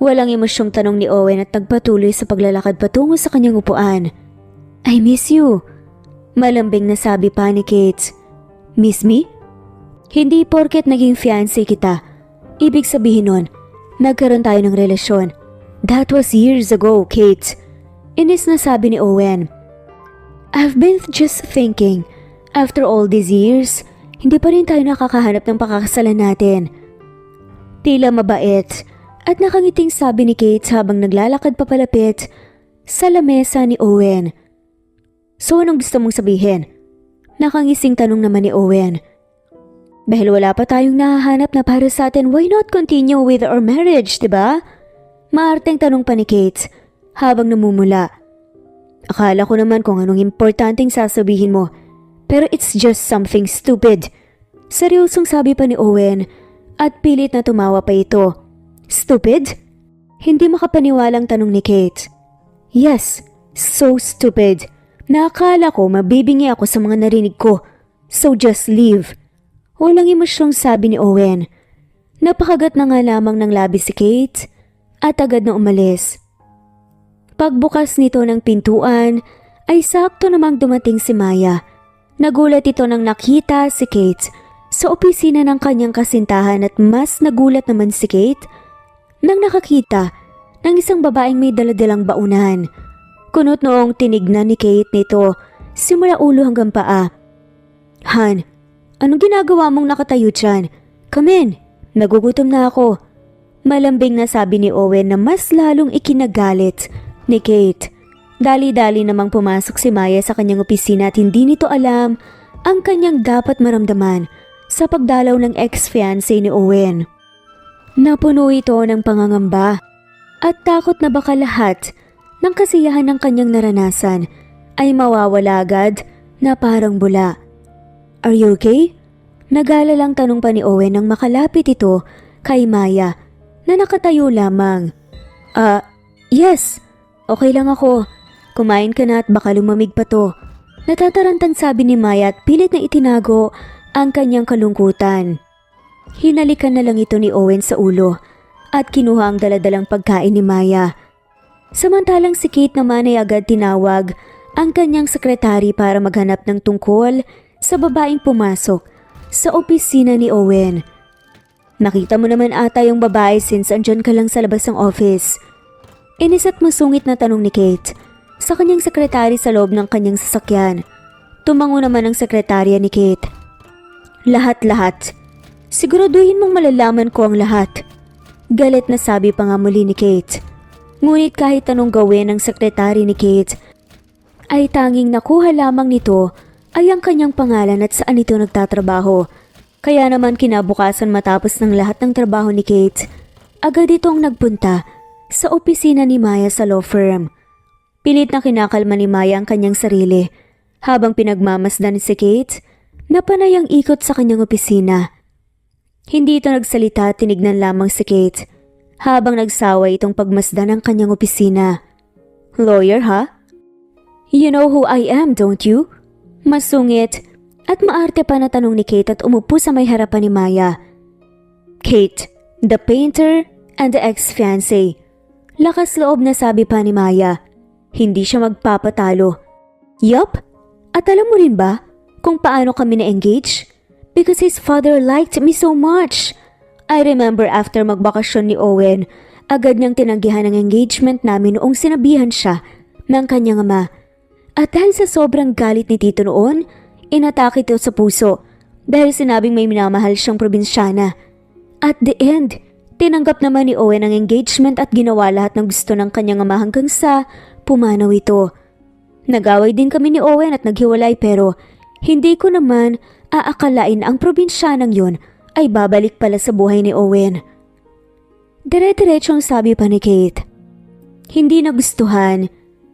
Walang emosyong tanong ni Owen at nagpatuloy sa paglalakad patungo sa kanyang upuan. I miss you. Malambing na sabi pa ni Kate. Miss me? Hindi porket naging fiancé kita, ibig sabihin nun, nagkaroon tayo ng relasyon. That was years ago, Kate. Inis na sabi ni Owen. I've been just thinking, after all these years, hindi pa rin tayo nakakahanap ng pakakasalan natin. Tila mabait at nakangiting sabi ni Kate habang naglalakad papalapit sa lamesa ni Owen. So anong gusto mong sabihin? Nakangising tanong naman ni Owen. Dahil wala pa tayong nahahanap na para sa atin, why not continue with our marriage, diba? Maarteng tanong pa ni Kate habang namumula. Akala ko naman kung anong importanteng sasabihin mo, pero it's just something stupid. Seryosong sabi pa ni Owen at pilit na tumawa pa ito. Stupid? Hindi makapaniwalang tanong ni Kate. Yes, so stupid. Nakakala ko mabibingi ako sa mga narinig ko. So just leave. Walang emosyong sabi ni Owen. Napakagat na nga lamang ng labi si Kate at agad na umalis. Pagbukas nito ng pintuan ay sakto namang dumating si Maya. Nagulat ito nang nakita si Kate sa opisina ng kanyang kasintahan at mas nagulat naman si Kate nang nakakita ng isang babaeng may daladalang baunan. Kunot noong tinignan ni Kate nito simula ulo hanggang paa. Han, anong ginagawa mong nakatayo dyan? Come in, nagugutom na ako. Malambing na sabi ni Owen na mas lalong ikinagalit ni Kate. Dali-dali namang pumasok si Maya sa kanyang opisina at hindi nito alam ang kanyang dapat maramdaman sa pagdalaw ng ex-fiancé ni Owen. Napuno ito ng pangangamba at takot na baka lahat ng kasiyahan ng kanyang naranasan ay mawawala agad na parang bula. Are you okay? Nag-aalalang tanong pa ni Owen nang makalapit ito kay Maya na nakatayo lamang. Yes, okay lang ako. Kumain ka na at baka lumamig pa to. Natatarantang sabi ni Maya at pilit na itinago ang kanyang kalungkutan. Hinalikan na lang ito ni Owen sa ulo at kinuha ang daladalang pagkain ni Maya. Samantalang si Kate naman ay agad tinawag ang kanyang sekretary para maghanap ng tungkol sa babaeng pumasok sa opisina ni Owen. Nakita mo naman ata yung babae since andyan ka lang sa labas ng office. Inis at masungit na tanong ni Kate sa kanyang sekretary sa loob ng kanyang sasakyan. Tumango naman ang sekretarya ni Kate. Lahat-lahat. Siguraduhin mong malalaman ko ang lahat. Galit na sabi pa nga muli ni Kate. Ngunit kahit anong gawin ng sekretary ni Kate, ay tanging nakuha lamang nito ay ang kanyang pangalan at saan ito nagtatrabaho. Kaya naman kinabukasan matapos ng lahat ng trabaho ni Kate, agad itong nagpunta sa opisina ni Maya sa law firm. Pilit na kinakalma ni Maya ang kanyang sarili habang pinagmamasdan si Kate na panay ang ikot sa kanyang opisina. Hindi ito nagsalita, tinignan lamang si Kate habang nagsaway itong pagmasdan ng kanyang opisina. Lawyer, ha? You know who I am, don't you? Masungit at maarte pa na tanong ni Kate at umupo sa may harapan ni Maya. Kate, the painter and the ex-fiancé. Lakas loob na sabi pa ni Maya. Hindi siya magpapatalo. Yup, at alam mo rin ba kung paano kami na-engage? Because his father liked me so much. I remember after magbakasyon ni Owen, agad niyang tinanggihan ang engagement namin noong sinabihan siya ng kanyang ama. At dahil sa sobrang galit ni Tito noon, inatake ito sa puso dahil sinabing may minamahal siyang probinsyana. At the end, tinanggap naman ni Owen ang engagement at ginawa lahat ng gusto ng kanyang ama hanggang sa pumanaw ito. Nag-away din kami ni Owen at naghiwalay pero hindi ko naman aakalain ang probinsyanang yun ay babalik pala sa buhay ni Owen. Dire-diretsong sabi pa ni Kate. Hindi nagustuhan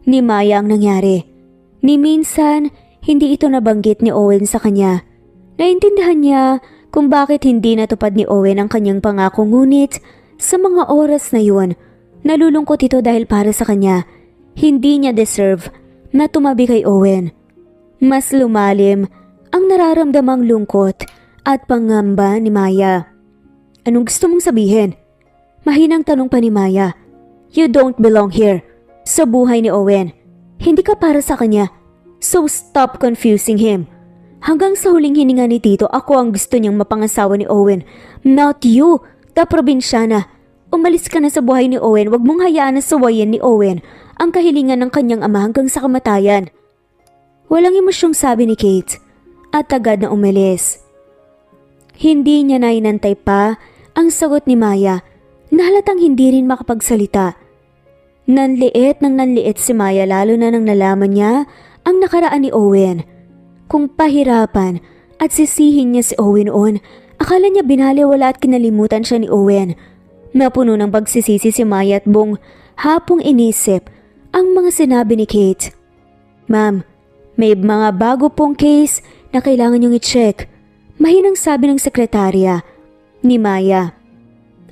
ni Maya ang nangyari. Ni minsan, hindi ito nabanggit ni Owen sa kanya. Naintindihan niya kung bakit hindi natupad ni Owen ang kanyang pangako, ngunit sa mga oras na yun, nalulungkot ito dahil para sa kanya, hindi niya deserve na tumabi kay Owen. Mas lumalim ang nararamdamang lungkot at pangamba ni Maya. Anong gusto mong sabihin? Mahinang tanong pa ni Maya. You don't belong here. Sa buhay ni Owen. Hindi ka para sa kanya. So stop confusing him. Hanggang sa huling hininga ni Tito, ako ang gusto niyang mapangasawa ni Owen. Not you, the probinsyana. Umalis ka na sa buhay ni Owen. Huwag mong hayaan na sawayin ni Owen ang kahilingan ng kanyang ama hanggang sa kamatayan. Walang emosyong sabi ni Kate at agad na umalis. Hindi niya na inantay pa ang sagot ni Maya na halatang hindi rin makapagsalita. Nanliit nang nanliit si Maya lalo na nang nalaman niya ang nakaraan ni Owen. Kung pahirapan at sisihin niya si Owen noon, akala niya binaliwala at kinalimutan siya ni Owen. Napuno ng pagsisisi si Maya at buong hapong inisip ang mga sinabi ni Kate. Ma'am, may mga bago pong case na kailangan niyong i-check. Mahinang sabi ng sekretarya ni Maya.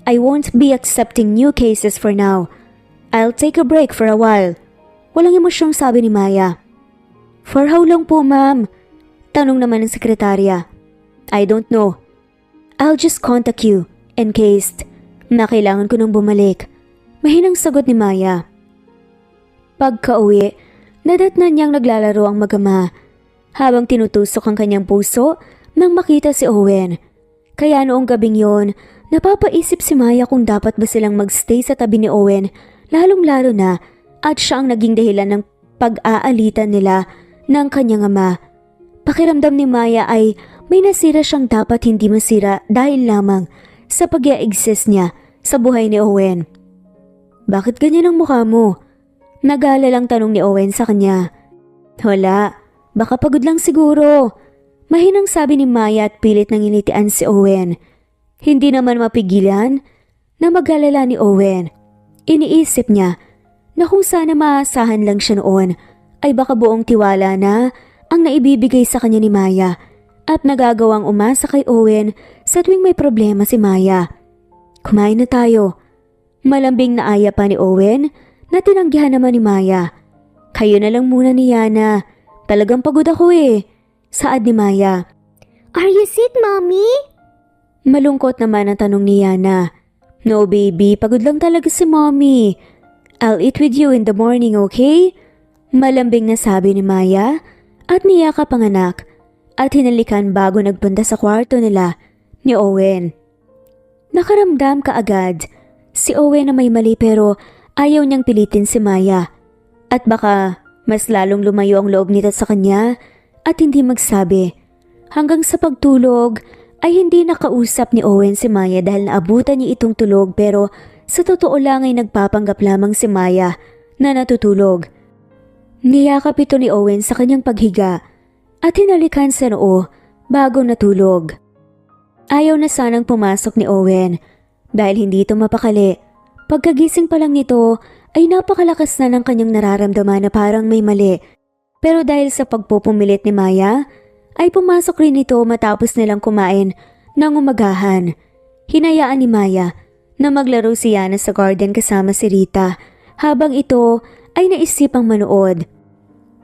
I won't be accepting new cases for now. I'll take a break for a while. Walang emosyong sabi ni Maya. For how long po, ma'am? Tanong naman ng sekretarya. I don't know. I'll just contact you in case na kailangan ko nang bumalik. Mahinang sagot ni Maya. Pagka-uwi, nadatnan niyang naglalaro ang mag-ama habang tinutusok ang kanyang puso nang makita si Owen. Kaya noong gabing yon, napapaisip si Maya kung dapat ba silang magstay sa tabi ni Owen, lalong-lalo na at siya ang naging dahilan ng pag-aalitan nila ng kanyang ama. Pakiramdam ni Maya ay may nasira siyang dapat hindi masira dahil lamang sa pag-i-exist niya sa buhay ni Owen. Bakit ganyan ang mukha mo? Nag-aalalang tanong ni Owen sa kanya. Wala, baka pagod lang siguro. Mahinang sabi ni Maya at pilit nang initian si Owen. Hindi naman mapigilan na mag-alala ni Owen. Iniisip niya na kung sana maasahan lang siya noon ay baka buong tiwala na ang naibibigay sa kanya ni Maya at nagagawang umasa kay Owen sa tuwing may problema si Maya. Kumain na tayo. Malambing na aya pa ni Owen na tinanggihan naman ni Maya. Kayo na lang muna ni Yana. Talagang pagod ako eh. Saad ni Maya. Are you sick, Mommy? Malungkot naman ang tanong ni Yana. No baby, pagod lang talaga si Mommy. I'll eat with you in the morning, okay? Malambing na sabi ni Maya at niyakap ang anak at hinalikan bago nagpunta sa kwarto nila ni Owen. Nakaramdam kaagad si Owen na may mali pero ayaw niyang pilitin si Maya at baka mas lalong lumayo ang loob nito sa kanya at hindi magsabi. Hanggang sa pagtulog ay hindi nakausap ni Owen si Maya dahil naabutan niya itong tulog pero sa totoo lang ay nagpapanggap lamang si Maya na natutulog. Niyakap ito ni Owen sa kanyang paghiga at hinalikan sa noo bago natulog. Ayaw na sanang pumasok ni Owen dahil hindi ito mapakali. Pagkagising pa lang nito ay napakalakas na ng kanyang nararamdaman na parang may mali. Pero dahil sa pagpupumilit ni Maya ay pumasok rin ito matapos nilang kumain ng umagahan. Hinayaan ni Maya na maglaro si Yana sa garden kasama si Rita habang ito ay naisipang manood.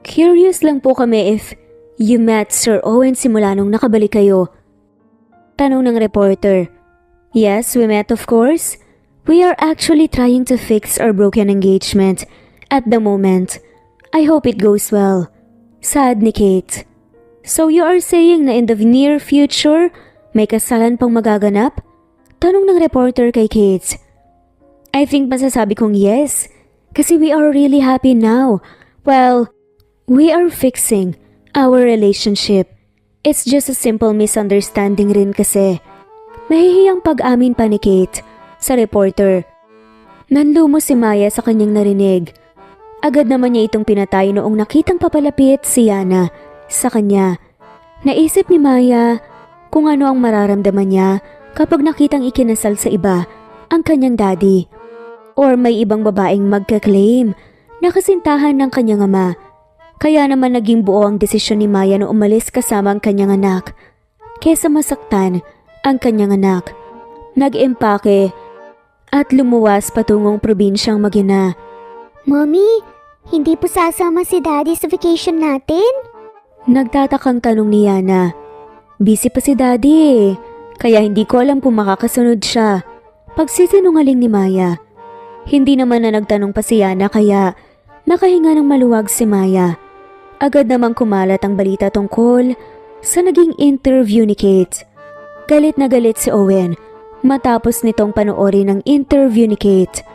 Curious lang po kami if you met Sir Owen simula nung nakabalik kayo. Tanong ng reporter. Yes, we met of course. We are actually trying to fix our broken engagement at the moment. I hope it goes well. Saad ni Kate. So you are saying na in the near future may kasalan pang magaganap? Tanong ng reporter kay Kate. I think masasabi kong yes. Kasi we are really happy now. Well, we are fixing our relationship. It's just a simple misunderstanding rin kasi. Mahihiyang pag-amin pa ni Kate sa reporter. Nanlumo si Maya sa kanyang narinig. Agad naman niya itong pinatay noong nakitang papalapit si Yana sa kanya. Naisip ni Maya kung ano ang mararamdaman niya kapag nakitang ikinasal sa iba ang kanyang daddy. Or may ibang babaeng magka-claim na kasintahan ng kanyang ama. Kaya naman naging buo ang desisyon ni Maya na umalis kasama ang kanyang anak kesa masaktan ang kanyang anak. Nag-empake at lumuwas patungong probinsyang Magina. Mommy, hindi po sasama si Daddy sa vacation natin? Nagtatakang tanong ni Yana. Busy pa si Daddy eh, kaya hindi ko alam kung makakasunod siya. Pagsisinungaling ni Maya. Hindi naman na nagtanong pa si Yana kaya nakahinga ng maluwag si Maya. Agad namang kumalat ang balita tungkol sa naging interview ni Kate. Galit na galit si Owen matapos nitong panoorin ang interview ni Kate.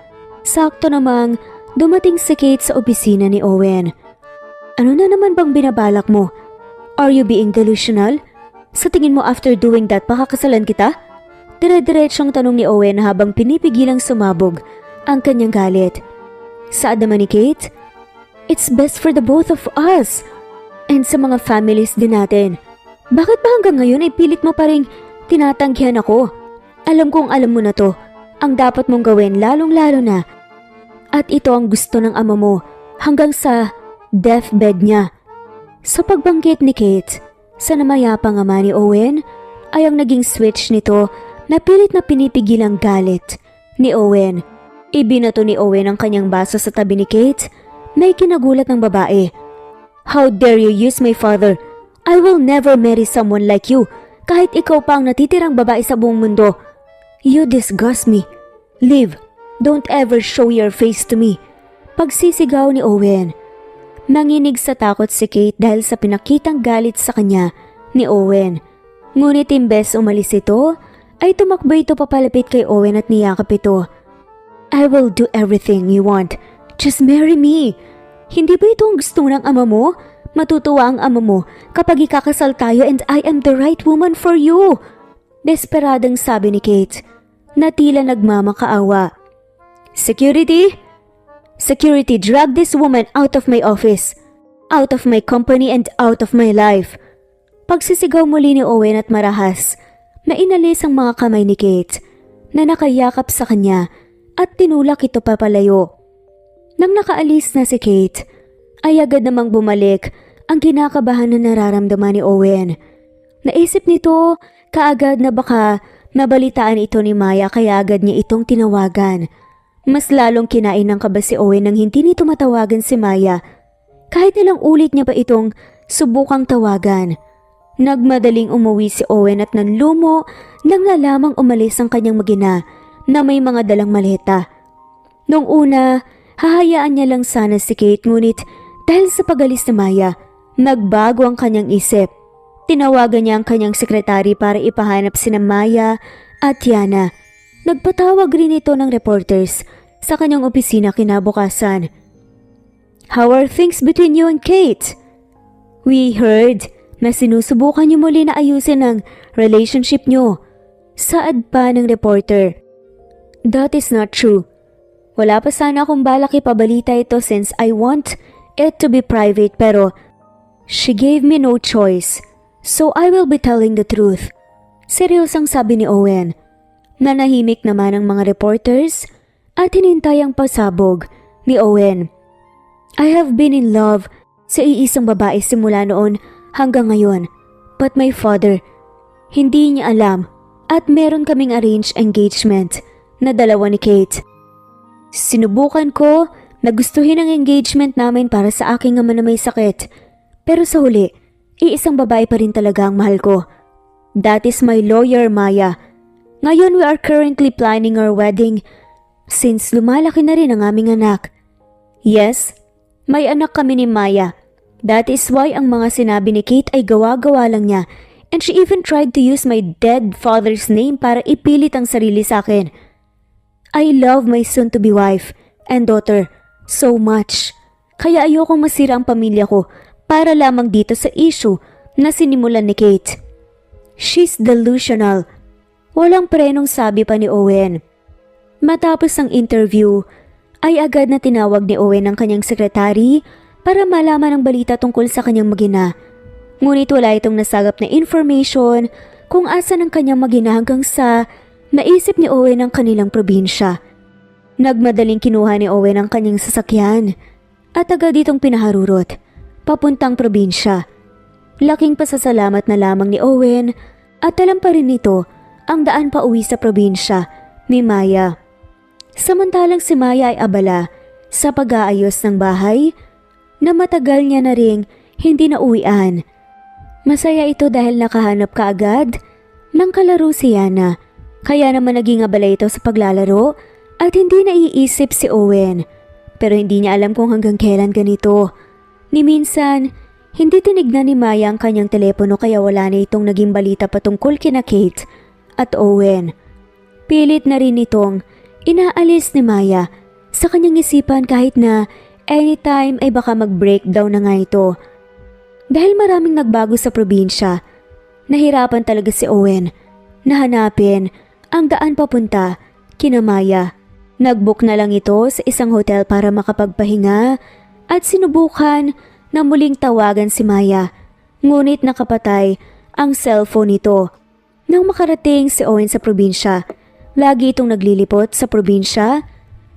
Sakto namang dumating si Kate sa opisina ni Owen. Ano na naman bang binabalak mo? Are you being delusional? Sa tingin mo after doing that pakakasalan kita? Dire-diretsyong tanong ni Owen habang pinipigilang sumabog ang kanyang galit. Saad naman ni Kate, it's best for the both of us and sa mga families din natin. Bakit ba hanggang ngayon ay pilit mo pa ring tinatanggihan ako? Alam kong alam mo na to, ang dapat mong gawin lalong-lalo na. At ito ang gusto ng ama mo hanggang sa deathbed niya. Sa pagbanggit ni Kate, sa namayapang ama ni Owen, ay ang naging switch nito na pilit na pinipigil ang galit ni Owen. Ibinato ni Owen ang kanyang baso sa tabi ni Kate na ikinagulat ng babae. How dare you use my father? I will never marry someone like you kahit ikaw pa ang natitirang babae sa buong mundo. You disgust me. Leave. Don't ever show your face to me. Pagsisigaw ni Owen. Nanginig sa takot si Kate dahil sa pinakitang galit sa kanya ni Owen. Ngunit imbes umalis ito, ay tumakbo ito papalapit kay Owen at niyakap ito. I will do everything you want. Just marry me. Hindi ba ito ang gusto ng ama mo? Matutuwa ang ama mo kapag ikakasal tayo and I am the right woman for you. Desperadang sabi ni Kate na tila nagmamakaawa. Security? Security, drag this woman out of my office, out of my company and out of my life. Pagsisigaw muli ni Owen at marahas na inalis ang mga kamay ni Kate na nakayakap sa kanya at tinulak ito papalayo. Nang nakaalis na si Kate, ay agad namang bumalik ang kinakabahan na nararamdaman ni Owen. Naisip nito kaagad na baka nabalitaan ito ni Maya kaya agad niya itong tinawagan. Mas lalong kinain ng kaba si Owen nang hindi nito matawagan si Maya. Kahit ilang ulit niya pa itong subukang tawagan. Nagmadaling umuwi si Owen at nanlumo nang lalamang umalis ang kanyang magina na may mga dalang maleta. Noong una, hahayaan niya lang sana si Kate ngunit dahil sa pag-alis ni Maya, nagbago ang kanyang isip. Tinawagan niya ang kanyang sekretary para ipahanap sina Maya at Yana. Nagpatawag rin ito ng reporters sa kanyang opisina kinabukasan. How are things between you and Kate? We heard na sinusubukan niyo muli na ayusin ang relationship niyo. Saad pa ng reporter. That is not true. Wala pa sana akong balak ipabalita ito since I want it to be private pero she gave me no choice. So I will be telling the truth. Seryosang sabi ni Owen. Nanahimik naman ang mga reporters at hinintay ang pasabog ni Owen. I have been in love sa iisang babae simula noon hanggang ngayon. But my father, hindi niya alam at meron kaming arranged engagement na dalawa ni Kate. Sinubukan ko na gustuhin ang engagement namin para sa aking ama na may sakit. Pero sa huli, iisang babae pa rin talaga ang mahal ko. That is my lawyer, Maya. Ngayon we are currently planning our wedding since lumalaki na rin ang aming anak. Yes, may anak kami ni Maya. That is why ang mga sinabi ni Kate ay gawa-gawa lang niya and she even tried to use my dead father's name para ipilit ang sarili sa akin. I love my soon-to-be wife and daughter so much. Kaya ayokong masira ang pamilya ko para lamang dito sa issue na sinimulan ni Kate. She's delusional. Walang prenong sabi pa ni Owen. Matapos ang interview, ay agad na tinawag ni Owen ang kanyang sekretary para malaman ang balita tungkol sa kanyang magina. Ngunit wala itong nasagap na information kung asan ang kanyang magina hanggang sa Naisip ni Owen ang kanilang probinsya. Nagmadaling kinuha ni Owen ang kanyang sasakyan at agad itong pinaharurot papuntang probinsya. Laking pasasalamat na lamang ni Owen at alam pa rin nito ang daan pa uwi sa probinsya ni Maya. Samantalang si Maya ay abala sa pag-aayos ng bahay na matagal niya na ring hindi nauwian. Masaya ito dahil nakahanap kaagad ng kalaro si Yana. Kaya naman naging abala ito sa paglalaro at hindi naiisip si Owen. Pero hindi niya alam kung hanggang kailan ganito. Ni minsan, hindi tinignan ni Maya ang kanyang telepono kaya wala na itong naging balita patungkol kina Kate at Owen. Pilit na rin itong inaalis ni Maya sa kanyang isipan kahit na anytime ay baka mag-breakdown na nga ito. Dahil maraming nagbago sa probinsya, nahirapan talaga si Owen na hanapin ang daan papunta kina Maya. Nagbook na lang ito sa isang hotel para makapagpahinga at sinubukan na muling tawagan si Maya. Ngunit nakapatay ang cellphone nito. Nang makarating si Owen sa probinsya, lagi itong naglilipot sa probinsya,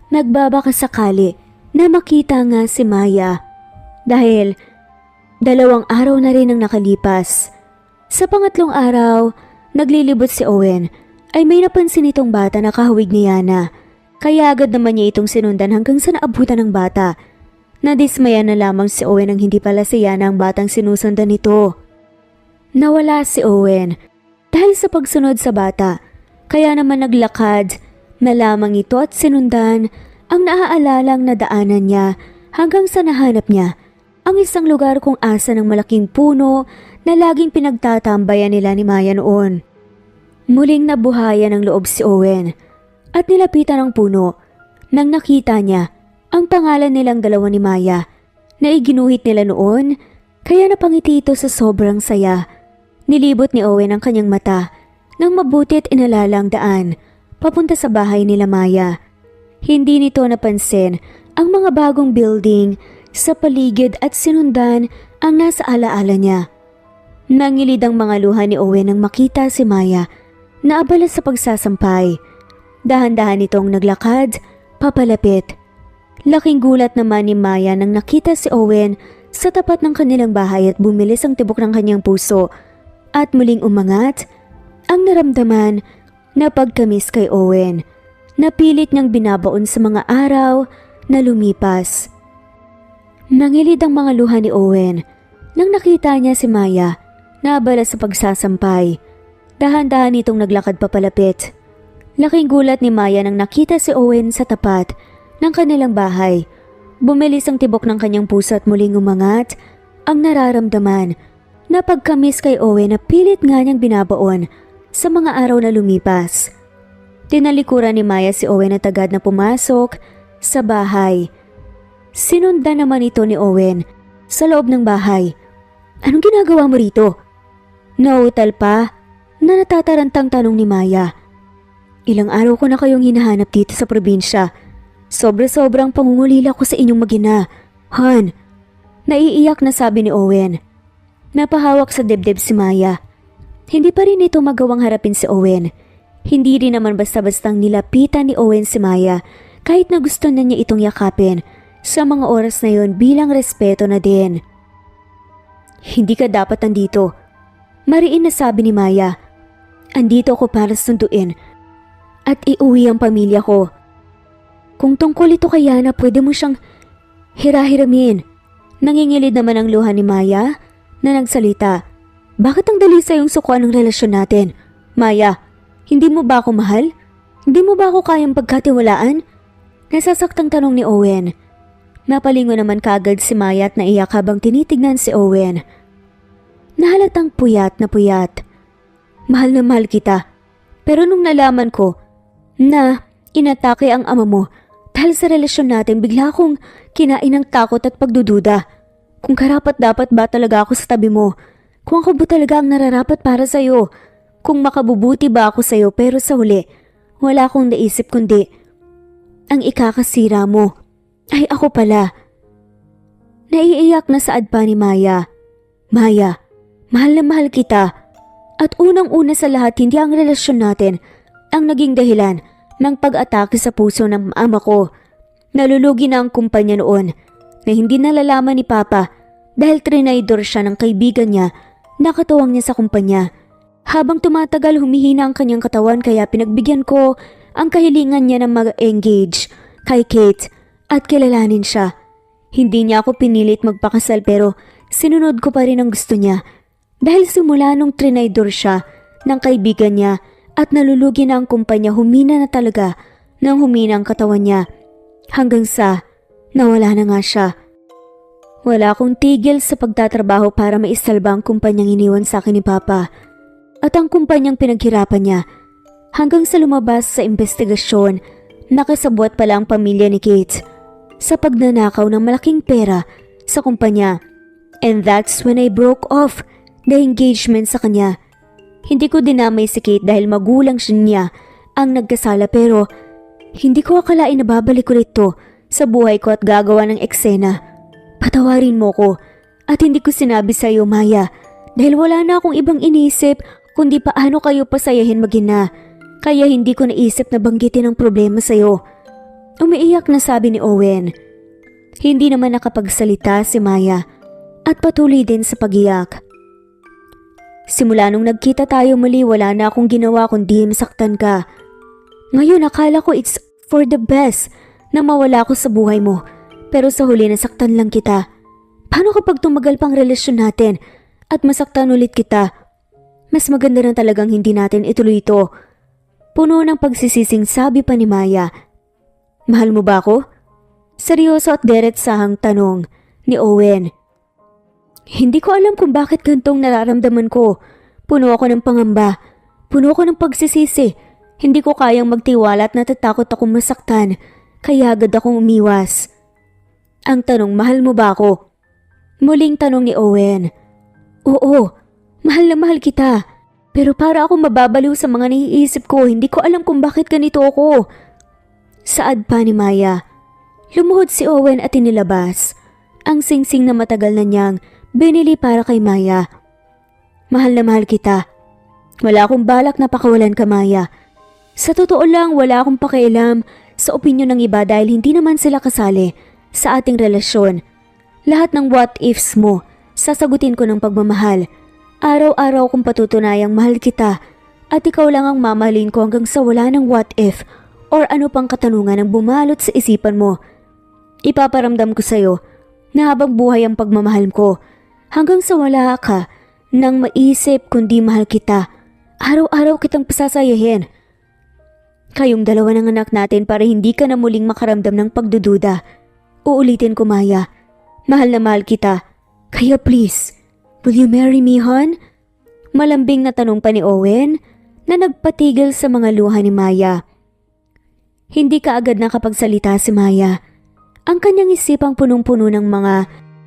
nagbabaka sakali na makita nga si Maya. Dahil 2 araw na rin ang nakalipas. Sa pangatlong araw, naglilibot si Owen ay may napansin itong bata na kahawig ni Yana. Kaya agad naman niya itong sinundan hanggang sa naabutan ng bata. Nadismaya na lamang si Owen ang hindi pala si Yana ang batang sinusundan nito. Nawala si Owen dahil sa pagsunod sa bata. Kaya naman naglakad na lamang ito at sinundan ang naaalalang na daanan niya hanggang sa nahanap niya ang isang lugar kung asa ng malaking puno na laging pinagtatambayan nila ni Maya noon. Muling nabuhayan ng loob si Owen at nilapitan ang puno nang nakita niya ang pangalan nilang dalawa ni Maya na iginuhit nila noon kaya napangiti ito sa sobrang saya. Nilibot ni Owen ang kanyang mata nang mabuti't inalala ang daan papunta sa bahay nila Maya. Hindi nito napansin ang mga bagong building sa paligid at sinundan ang nasa alaala niya. Nangilid ang mga luha ni Owen nang makita si Maya na abala sa pagsasampay. Dahan-dahan itong naglakad, papalapit. Laking gulat naman ni Maya nang nakita si Owen sa tapat ng kanilang bahay at bumilis ang tibok ng kanyang puso at muling umangat ang naramdaman na pagkamis kay Owen. Napilit niyang binabaon sa mga araw na lumipas. Nangilid ang mga luha ni Owen nang nakita niya si Maya na abala sa pagsasampay. Dahan-dahan itong naglakad papalapit. Laking gulat ni Maya nang nakita si Owen sa tapat ng kanilang bahay. Bumilis ang tibok ng kanyang puso at muling umangat ang nararamdaman na pagkamis kay Owen na pilit nga niyang binabaon sa mga araw na lumipas. Tinalikuran ni Maya si Owen at agad na pumasok sa bahay. Sinundan naman ito ni Owen sa loob ng bahay. Anong ginagawa mo rito? Nautal pa na natatarantang tanong ni Maya. Ilang araw ko na kayong hinahanap dito sa probinsya. Sobra-sobrang pangungulila ko sa inyong mag-ina. Han, naiiyak na sabi ni Owen. Napahawak sa dibdib si Maya. Hindi pa rin ito magawang harapin si Owen. Hindi rin naman basta-bastang nilapitan ni Owen si Maya kahit na gusto na niya itong yakapin sa mga oras na yon bilang respeto na din. Hindi ka dapat andito. Mariin na sabi ni Maya. Andito ako para sunduin at iuwi ang pamilya ko. Kung tungkol ito kay Yana, pwede mo siyang hirahiramin. Nangingilid naman ang luha ni Maya na nagsalita. Bakit ang dali sa iyong sukuan ng relasyon natin? Maya, hindi mo ba ako mahal? Hindi mo ba ako kayang pagkatiwalaan? Nasasaktang tanong ni Owen. Napalingo naman kaagad si Maya at naiyak habang tinitignan si Owen. Nahalatang puyat na puyat. Mahal na mahal kita. Pero nung nalaman ko na inatake ang ama mo dahil sa relasyon natin, bigla akong kinain ng takot at pagdududa. Kung karapat-dapat ba talaga ako sa tabi mo? Kung ako ba talaga ang nararapat para sa'yo? Kung makabubuti ba ako sa'yo? Pero sa huli, wala akong naisip kundi ang ikakasira mo ay ako pala. Naiiyak na saad pa ni Maya. Maya, mahal na mahal kita. At unang-una sa lahat, hindi ang relasyon natin ang naging dahilan ng pag-atake sa puso ng ama ko. Nalulugi na ang kumpanya noon na hindi nalalaman ni Papa dahil trinaydor siya ng kaibigan niya na katuwang niya sa kumpanya. Habang tumatagal humihina ang kanyang katawan kaya pinagbigyan ko ang kahilingan niya na mag-engage kay Kate at kilalanin siya. Hindi niya ako pinilit magpakasal pero sinunod ko pa rin ang gusto niya. Dahil simula nung trinaydor siya ng kaibigan niya at nalulugi na ang kumpanya, humina na talaga nang humina ang katawan niya. Hanggang sa nawala na nga siya. Wala akong tigil sa pagtatrabaho para maisalba ang kumpanyang iniwan sa akin ni Papa at ang kumpanyang pinaghirapan niya hanggang sa lumabas sa investigasyon na kasabwat pala ang pamilya ni Kate sa pagnanakaw ng malaking pera sa kumpanya. And that's when I broke off the engagement sa kanya. Hindi ko dinamay si Kate dahil magulang siya niya ang nagkasala pero hindi ko akalain na babalik ulit to sa buhay ko at gagawa ng eksena. Patawarin mo ko at hindi ko sinabi sa iyo, Maya, dahil wala na akong ibang inisip kundi paano kayo pasayahin mag-ina. Kaya hindi ko naisip na banggitin ang problema sa iyo. Umiiyak na sabi ni Owen. Hindi naman nakapagsalita si Maya at patuloy din sa pagiyak. Simula nung nagkita tayo muli, wala na akong ginawa kundi masaktan ka. Ngayon akala ko it's for the best na mawala ako sa buhay mo. Pero sa huli nasaktan lang kita. Paano kapag tumagal pang relasyon natin at masaktan ulit kita? Mas maganda na talagang hindi natin ituloy ito. Puno ng pagsisising sabi pa ni Maya. Mahal mo ba ako? Seryoso at diretsahang tanong ni Owen. Hindi ko alam kung bakit gantong nararamdaman ko. Puno ako ng pangamba. Puno ako ng pagsisisi. Hindi ko kayang magtiwala at natatakot akong masaktan. Kaya agad akong umiwas. Ang tanong, mahal mo ba ako? Muling tanong ni Owen. Oo, mahal na mahal kita. Pero para akong mababaliw sa mga naiisip ko, hindi ko alam kung bakit ganito ako. Saad pa ni Maya. Lumuhod si Owen at inilabas ang singsing na matagal na niyang binili para kay Maya. Mahal na mahal kita. Wala akong balak na pakawalan ka, Maya. Sa totoo lang, wala akong pakialam sa opinyon ng iba dahil hindi naman sila kasali sa ating relasyon. Lahat ng what ifs mo, sasagutin ko ng pagmamahal. Araw-araw kong patutunayang mahal kita at ikaw lang ang mamahalin ko hanggang sa wala ng what if or ano pang katanungan ang bumalot sa isipan mo. Ipaparamdam ko sa'yo na habang buhay ang pagmamahal ko hanggang sa wala ka nang maisip kundi mahal kita. Araw-araw kitang pasasayahin. Kayong dalawa ng anak natin para hindi ka na muling makaramdam ng pagdududa. Uulitin ko, Maya. Mahal na mahal kita. Kaya please, will you marry me, hon? Malambing na tanong pa ni Owen na nagpatigil sa mga luha ni Maya. Hindi ka agad nakapagsalita si Maya. Ang kanyang isipang punong-puno ng mga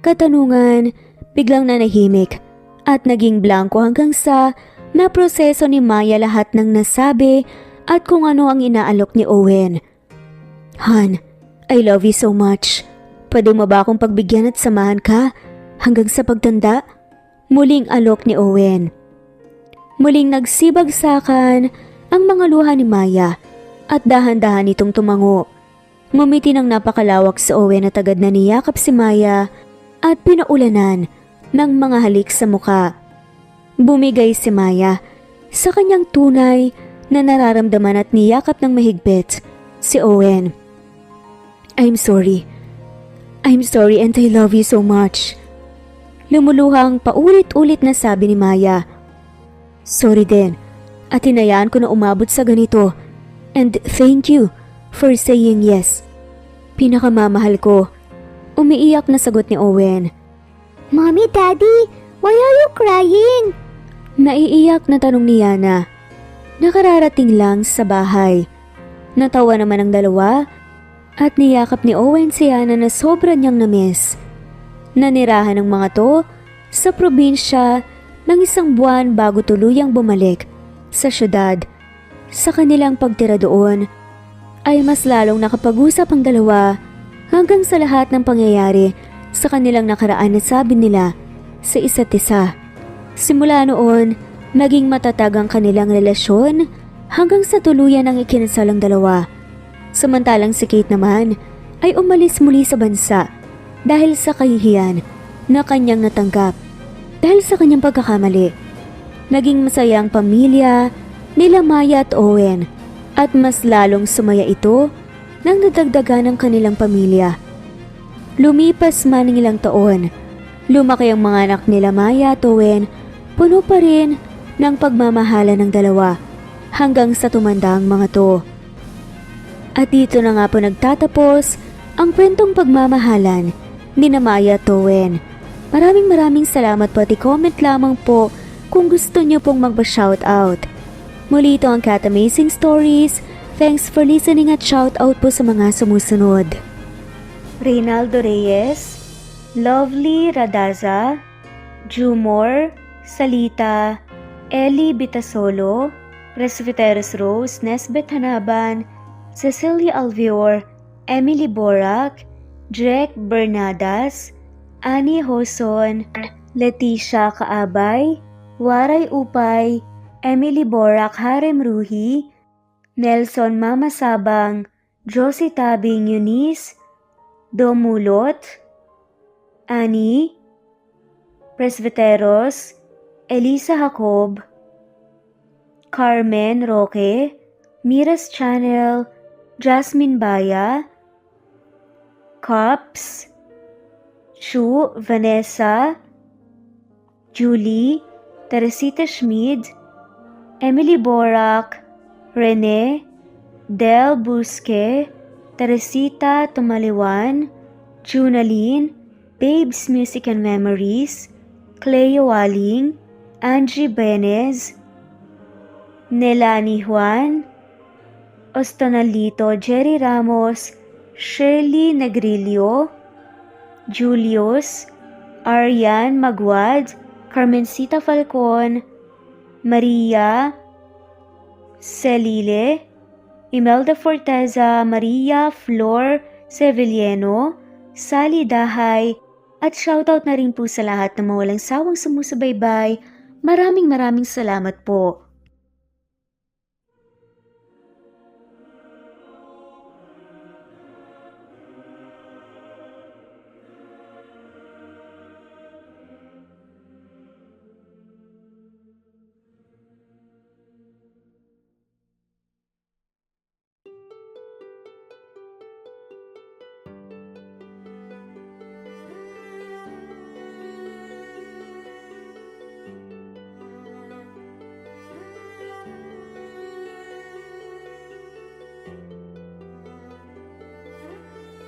katanungan, biglang nanahimik at naging blanko hanggang sa naproseso ni Maya lahat ng nasabi at kung ano ang inaalok ni Owen. Han, I love you so much. Pwede mo ba akong pagbigyan at samahan ka hanggang sa pagtanda? Muling alok ni Owen. Muling nagsibagsakan ang mga luha ni Maya at dahan-dahan itong tumango. Ngumiti ng napakalawak sa Owen at agad na niyakap si Maya at pinaulanan ng mga halik sa muka. Bumigay si Maya sa kanyang tunay na nararamdaman at niyakap ng mahigpit si Owen. I'm sorry and I love you so much. Lumuluhang paulit-ulit na sabi ni Maya. Sorry din at hinayaan ko na umabot sa ganito and thank you for saying yes. Pinakamamahal ko. Umiiyak na sagot ni Owen. Mommy, Daddy, why are you crying? Naiiyak na tanong ni Yana. Nakararating lang sa bahay. Natawa naman ang dalawa at niyakap ni Owen si Yana na sobra niyang namiss. Nanirahan ng mga to sa probinsya ng 1 buwan bago tuluyang bumalik sa syudad. Sa kanilang pagtira doon ay mas lalong nakapag-usap ang dalawa hanggang sa lahat ng pangyayari sa kanilang nakaraan na sabi nila sa isa't isa. Simula noon, naging matatag ang kanilang relasyon hanggang sa tuluyan ang ikinasal ang dalawa. Samantalang si Kate naman ay umalis muli sa bansa dahil sa kahihiyan na kanyang natanggap dahil sa kanyang pagkakamali. Naging masaya ang pamilya nila Maya at Owen at mas lalong sumaya ito nang nadagdagan ang kanilang pamilya. Lumipas man ng ilang taon, lumaki ang mga anak nila Maya at Owen, puno pa rin ng pagmamahala ng dalawa hanggang sa tumanda ang mga to. At dito na nga po nagtatapos ang kwentong pagmamahalan ni Maya at Owen. Maraming salamat po at i-comment lamang po kung gusto nyo pong magpa-shoutout. Muli ito ang Cat Amazing Stories. Thanks for listening at shoutout po sa mga sumusunod. Reynaldo Reyes, Lovely Radaza, Jumor, Salita, Ellie Bitasolo, Presbyteros Rose, Nesbeth Hanaban, Cecilia Alvior, Emily Borac, Drek Bernadas, Annie Hoson, Leticia Kaabay, Waray Upay, Emily Borac Harem Ruhi, Nelson Mama Sabang, Josie Tabing Eunice, Domulot, Annie, Presbyteros, Elisa Jacob, Carmen Roque, Miras Channel, Jasmine Baya, Cops, Chu, Vanessa, Julie, Teresita Schmid, Emily Borac, Rene, Del Busque, Teresita Tumaliwan, Junaline, Babes Music and Memories, Cleo Waling, Angie Benez, Nelani Juan, Ostonalito, Jerry Ramos, Shirley Negrillo, Julius, Arian Magwad, Carmencita Falcon, Maria Celile, Imelda Forteza, Maria Flor Sevilleno, Sally Dahay, at shoutout na rin po sa lahat na mawalang sawang sumusubaybay. Maraming salamat po.